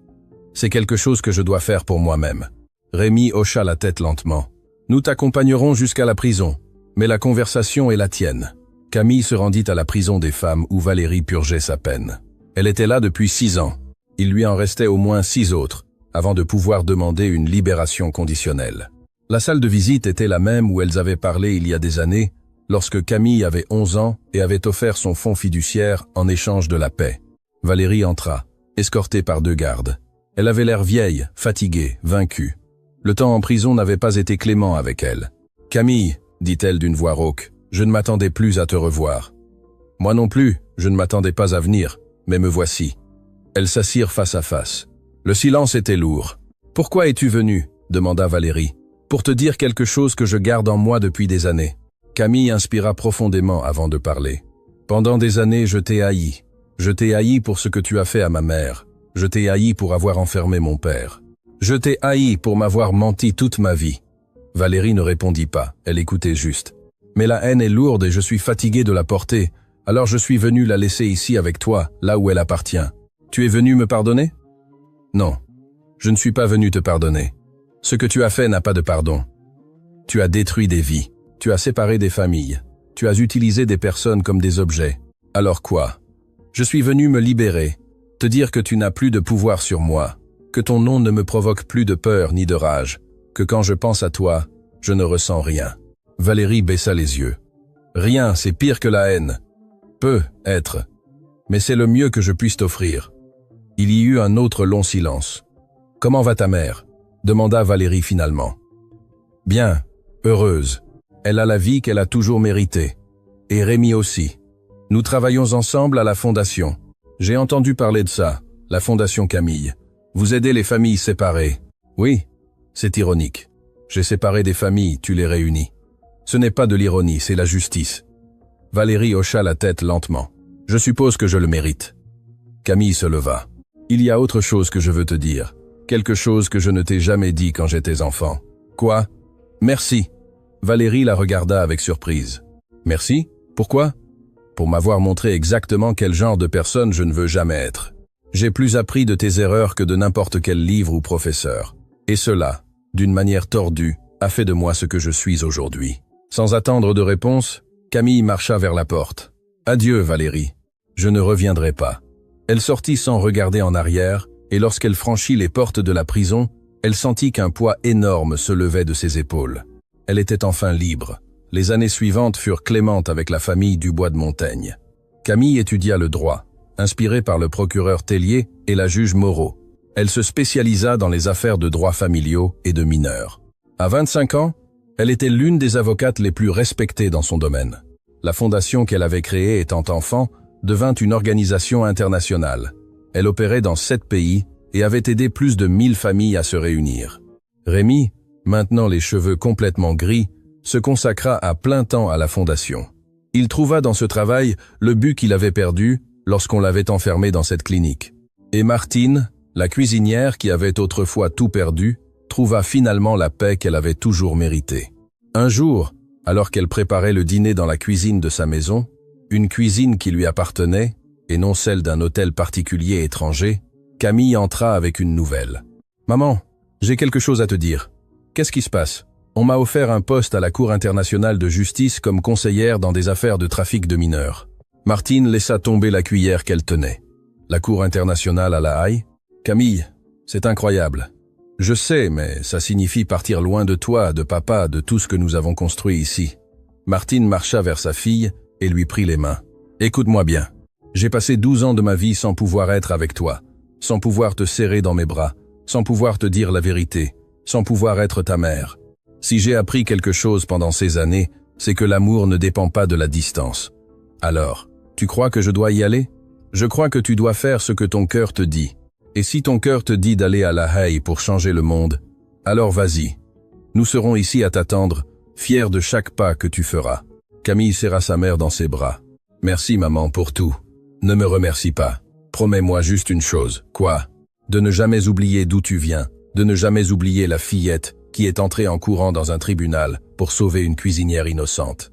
C'est quelque chose que je dois faire pour moi-même. » Rémi hocha la tête lentement. « Nous t'accompagnerons jusqu'à la prison, mais la conversation est la tienne. » Camille se rendit à la prison des femmes où Valérie purgeait sa peine. Elle était là depuis 6 ans. Il lui en restait au moins 6 autres, avant de pouvoir demander une libération conditionnelle. La salle de visite était la même où elles avaient parlé il y a des années, lorsque Camille avait 11 ans et avait offert son fonds fiduciaire en échange de la paix. Valérie entra, escortée par 2 gardes. Elle avait l'air vieille, fatiguée, vaincue. Le temps en prison n'avait pas été clément avec elle. « Camille, dit-elle d'une voix rauque, je ne m'attendais plus à te revoir. »« Moi non plus, je ne m'attendais pas à venir. Mais me voici. » Elles s'assirent face à face. Le silence était lourd. « Pourquoi es-tu venue ?» demanda Valérie. « Pour te dire quelque chose que je garde en moi depuis des années. » Camille inspira profondément avant de parler. « Pendant des années, je t'ai haï. Je t'ai haï pour ce que tu as fait à ma mère. Je t'ai haï pour avoir enfermé mon père. Je t'ai haï pour m'avoir menti toute ma vie. » Valérie ne répondit pas, elle écoutait juste. « Mais la haine est lourde et je suis fatigué de la porter. Alors je suis venu la laisser ici avec toi, là où elle appartient. Tu es venu me pardonner ? » ?»« Non, je ne suis pas venu te pardonner. Ce que tu as fait n'a pas de pardon. Tu as détruit des vies, tu as séparé des familles, tu as utilisé des personnes comme des objets. Alors quoi ? Je suis venu me libérer, te dire que tu n'as plus de pouvoir sur moi, que ton nom ne me provoque plus de peur ni de rage, que quand je pense à toi, je ne ressens rien. » Valérie baissa les yeux. « Rien, c'est pire que la haine. » « Peut être. mais c'est le mieux que je puisse t'offrir. » Il y eut un autre long silence. « Comment va ta mère ?» demanda Valérie finalement. « Bien, heureuse. Elle a la vie qu'elle a toujours méritée. Et Rémi aussi. Nous travaillons ensemble à la fondation. J'ai entendu parler de ça, la fondation Camille. Vous aidez les familles séparées. » « Oui, c'est ironique. J'ai séparé des familles, tu les réunis. Ce n'est pas de l'ironie, c'est la justice. » Valérie hocha la tête lentement. « Je suppose que je le mérite. » Camille se leva. « Il y a autre chose que je veux te dire. Quelque chose que je ne t'ai jamais dit quand j'étais enfant. »« Quoi ? » ?»« Merci. » Valérie la regarda avec surprise. « Merci ? Pourquoi ? » ?»« Pour m'avoir montré exactement quel genre de personne je ne veux jamais être. J'ai plus appris de tes erreurs que de n'importe quel livre ou professeur. Et cela, d'une manière tordue, a fait de moi ce que je suis aujourd'hui. » Sans attendre de réponse, Camille marcha vers la porte. « Adieu, Valérie. Je ne reviendrai pas. » Elle sortit sans regarder en arrière, et lorsqu'elle franchit les portes de la prison, elle sentit qu'un poids énorme se levait de ses épaules. Elle était enfin libre. Les années suivantes furent clémentes avec la famille Dubois de Montaigne. Camille étudia le droit, inspirée par le procureur Tellier et la juge Moreau. Elle se spécialisa dans les affaires de droits familiaux et de mineurs. À 25 ans, elle était l'une des avocates les plus respectées dans son domaine. La fondation qu'elle avait créée étant enfant devint une organisation internationale. Elle opérait dans 7 pays et avait aidé plus de 1000 familles à se réunir. Rémi, maintenant les cheveux complètement gris, se consacra à plein temps à la fondation. Il trouva dans ce travail le but qu'il avait perdu lorsqu'on l'avait enfermé dans cette clinique. Et Martine, la cuisinière qui avait autrefois tout perdu, trouva finalement la paix qu'elle avait toujours méritée. Un jour, alors qu'elle préparait le dîner dans la cuisine de sa maison, une cuisine qui lui appartenait, et non celle d'un hôtel particulier étranger, Camille entra avec une nouvelle. « Maman, j'ai quelque chose à te dire. Qu'est-ce qui se passe ? On m'a offert un poste à la Cour internationale de justice comme conseillère dans des affaires de trafic de mineurs. » Martine laissa tomber la cuillère qu'elle tenait. « La Cour internationale à La Haye ? Camille, c'est incroyable. Je sais, mais ça signifie partir loin de toi, de papa, de tout ce que nous avons construit ici. » Martine marcha vers sa fille et lui prit les mains. « Écoute-moi bien. J'ai passé 12 ans de ma vie sans pouvoir être avec toi, sans pouvoir te serrer dans mes bras, sans pouvoir te dire la vérité, sans pouvoir être ta mère. Si j'ai appris quelque chose pendant ces années, c'est que l'amour ne dépend pas de la distance. Alors, tu crois que je dois y aller ? Je crois que tu dois faire ce que ton cœur te dit. Et si ton cœur te dit d'aller à La Haye pour changer le monde, alors vas-y. Nous serons ici à t'attendre, fiers de chaque pas que tu feras. » Camille serra sa mère dans ses bras. « Merci maman pour tout. Ne me remercie pas. Promets-moi juste une chose. » « Quoi ? » « De ne jamais oublier d'où tu viens, de ne jamais oublier la fillette qui est entrée en courant dans un tribunal pour sauver une cuisinière innocente.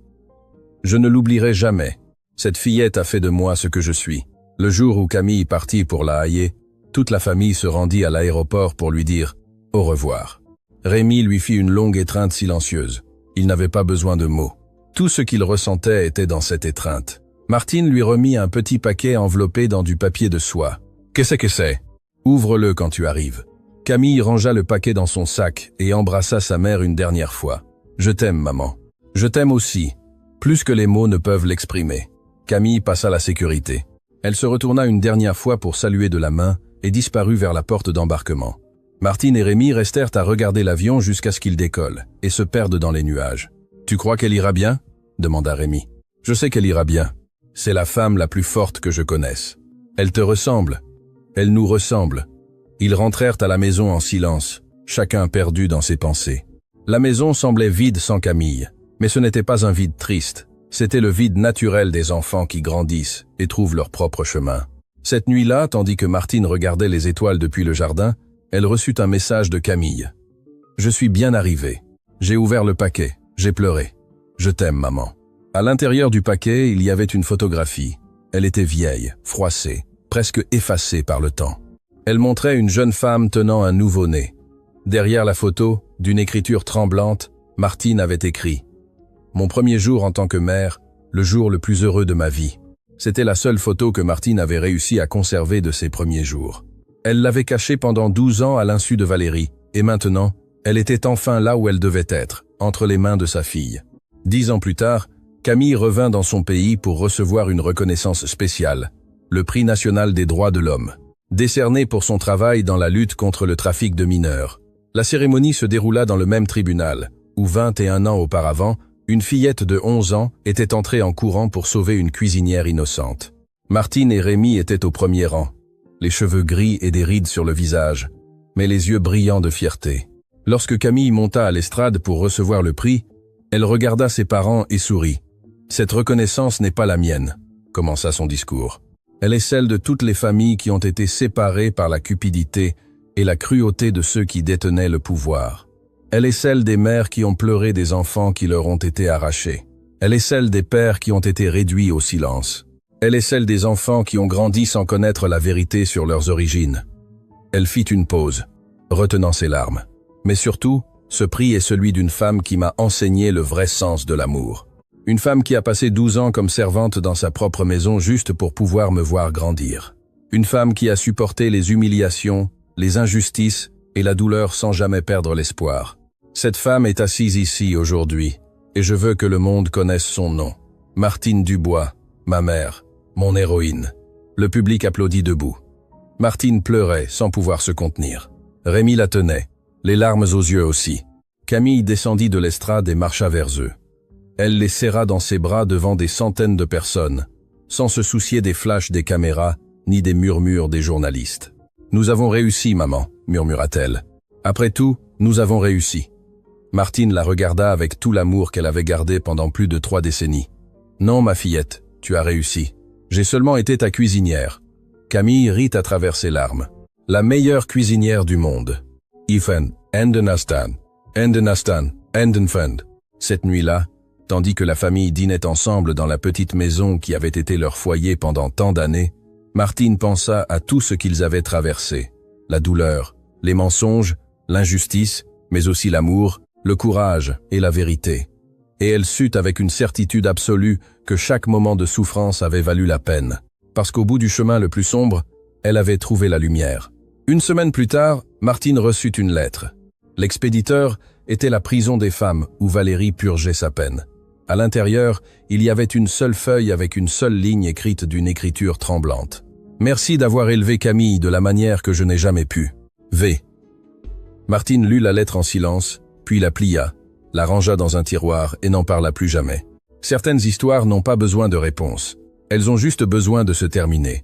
Je ne l'oublierai jamais. Cette fillette a fait de moi ce que je suis. » Le jour où Camille partit pour La Haye, toute la famille se rendit à l'aéroport pour lui dire « au revoir ». Rémi lui fit une longue étreinte silencieuse. Il n'avait pas besoin de mots. Tout ce qu'il ressentait était dans cette étreinte. Martine lui remit un petit paquet enveloppé dans du papier de soie. « Qu'est-ce que c'est ? Ouvre-le quand tu arrives. » Camille rangea le paquet dans son sac et embrassa sa mère une dernière fois. « Je t'aime, maman. Je t'aime aussi. Plus que les mots ne peuvent l'exprimer. » Camille passa la sécurité. Elle se retourna une dernière fois pour saluer de la main et disparut vers la porte d'embarquement. Martine et Rémi restèrent à regarder l'avion jusqu'à ce qu'il décolle et se perde dans les nuages. « Tu crois qu'elle ira bien ?» demanda Rémi. « Je sais qu'elle ira bien. C'est la femme la plus forte que je connaisse. Elle te ressemble. Elle nous ressemble. » Ils rentrèrent à la maison en silence, chacun perdu dans ses pensées. La maison semblait vide sans Camille, mais ce n'était pas un vide triste. C'était le vide naturel des enfants qui grandissent et trouvent leur propre chemin. Cette nuit-là, tandis que Martine regardait les étoiles depuis le jardin, elle reçut un message de Camille. « Je suis bien arrivé. J'ai ouvert le paquet. J'ai pleuré. Je t'aime, maman. » À l'intérieur du paquet, il y avait une photographie. Elle était vieille, froissée, presque effacée par le temps. Elle montrait une jeune femme tenant un nouveau-né. Derrière la photo, d'une écriture tremblante, Martine avait écrit « Mon premier jour en tant que mère, le jour le plus heureux de ma vie. » C'était la seule photo que Martine avait réussi à conserver de ses premiers jours. Elle l'avait cachée pendant 12 ans à l'insu de Valérie, et maintenant, elle était enfin là où elle devait être, entre les mains de sa fille. 10 ans plus tard, Camille revint dans son pays pour recevoir une reconnaissance spéciale. le prix national des droits de l'homme, décerné pour son travail dans la lutte contre le trafic de mineurs. La cérémonie se déroula dans le même tribunal, où 21 ans auparavant, une fillette de 11 ans était entrée en courant pour sauver une cuisinière innocente. Martine et Rémi étaient au premier rang, les cheveux gris et des rides sur le visage, mais les yeux brillants de fierté. Lorsque Camille monta à l'estrade pour recevoir le prix, elle regarda ses parents et sourit. « Cette reconnaissance n'est pas la mienne », commença son discours. « Elle est celle de toutes les familles qui ont été séparées par la cupidité et la cruauté de ceux qui détenaient le pouvoir. Elle est celle des mères qui ont pleuré des enfants qui leur ont été arrachés. Elle est celle des pères qui ont été réduits au silence. Elle est celle des enfants qui ont grandi sans connaître la vérité sur leurs origines. » Elle fit une pause, retenant ses larmes. Mais surtout, ce prix est celui d'une femme qui m'a enseigné le vrai sens de l'amour. Une femme qui a passé 12 ans comme servante dans sa propre maison juste pour pouvoir me voir grandir. Une femme qui a supporté les humiliations, les injustices et la douleur sans jamais perdre l'espoir. Cette femme est assise ici aujourd'hui, et je veux que le monde connaisse son nom. Martine Dubois, ma mère, mon héroïne. Le public applaudit debout. Martine pleurait sans pouvoir se contenir. Rémi la tenait, les larmes aux yeux aussi. Camille descendit de l'estrade et marcha vers eux. Elle les serra dans ses bras devant des centaines de personnes, sans se soucier des flashs des caméras, ni des murmures des journalistes. « Nous avons réussi, maman », murmura-t-elle. « Après tout, nous avons réussi. » Martine la regarda avec tout l'amour qu'elle avait gardé pendant plus de 3 décennies. « Non, ma fillette, tu as réussi. J'ai seulement été ta cuisinière. » Camille rit à travers ses larmes. « La meilleure cuisinière du monde. Ifen, Endenastan, Endenastan, Endenfend. » Cette nuit-là, tandis que la famille dînait ensemble dans la petite maison qui avait été leur foyer pendant tant d'années, Martine pensa à tout ce qu'ils avaient traversé. La douleur, les mensonges, l'injustice, mais aussi l'amour, le courage et la vérité. Et elle sut avec une certitude absolue que chaque moment de souffrance avait valu la peine, parce qu'au bout du chemin le plus sombre, elle avait trouvé la lumière. Une semaine plus tard, Martine reçut une lettre. L'expéditeur était la prison des femmes où Valérie purgeait sa peine. À l'intérieur, il y avait une seule feuille avec une seule ligne écrite d'une écriture tremblante. « Merci d'avoir élevé Camille de la manière que je n'ai jamais pu. V. » Martine lut la lettre en silence, puis la plia, la rangea dans un tiroir et n'en parla plus jamais. Certaines histoires n'ont pas besoin de réponse. Elles ont juste besoin de se terminer.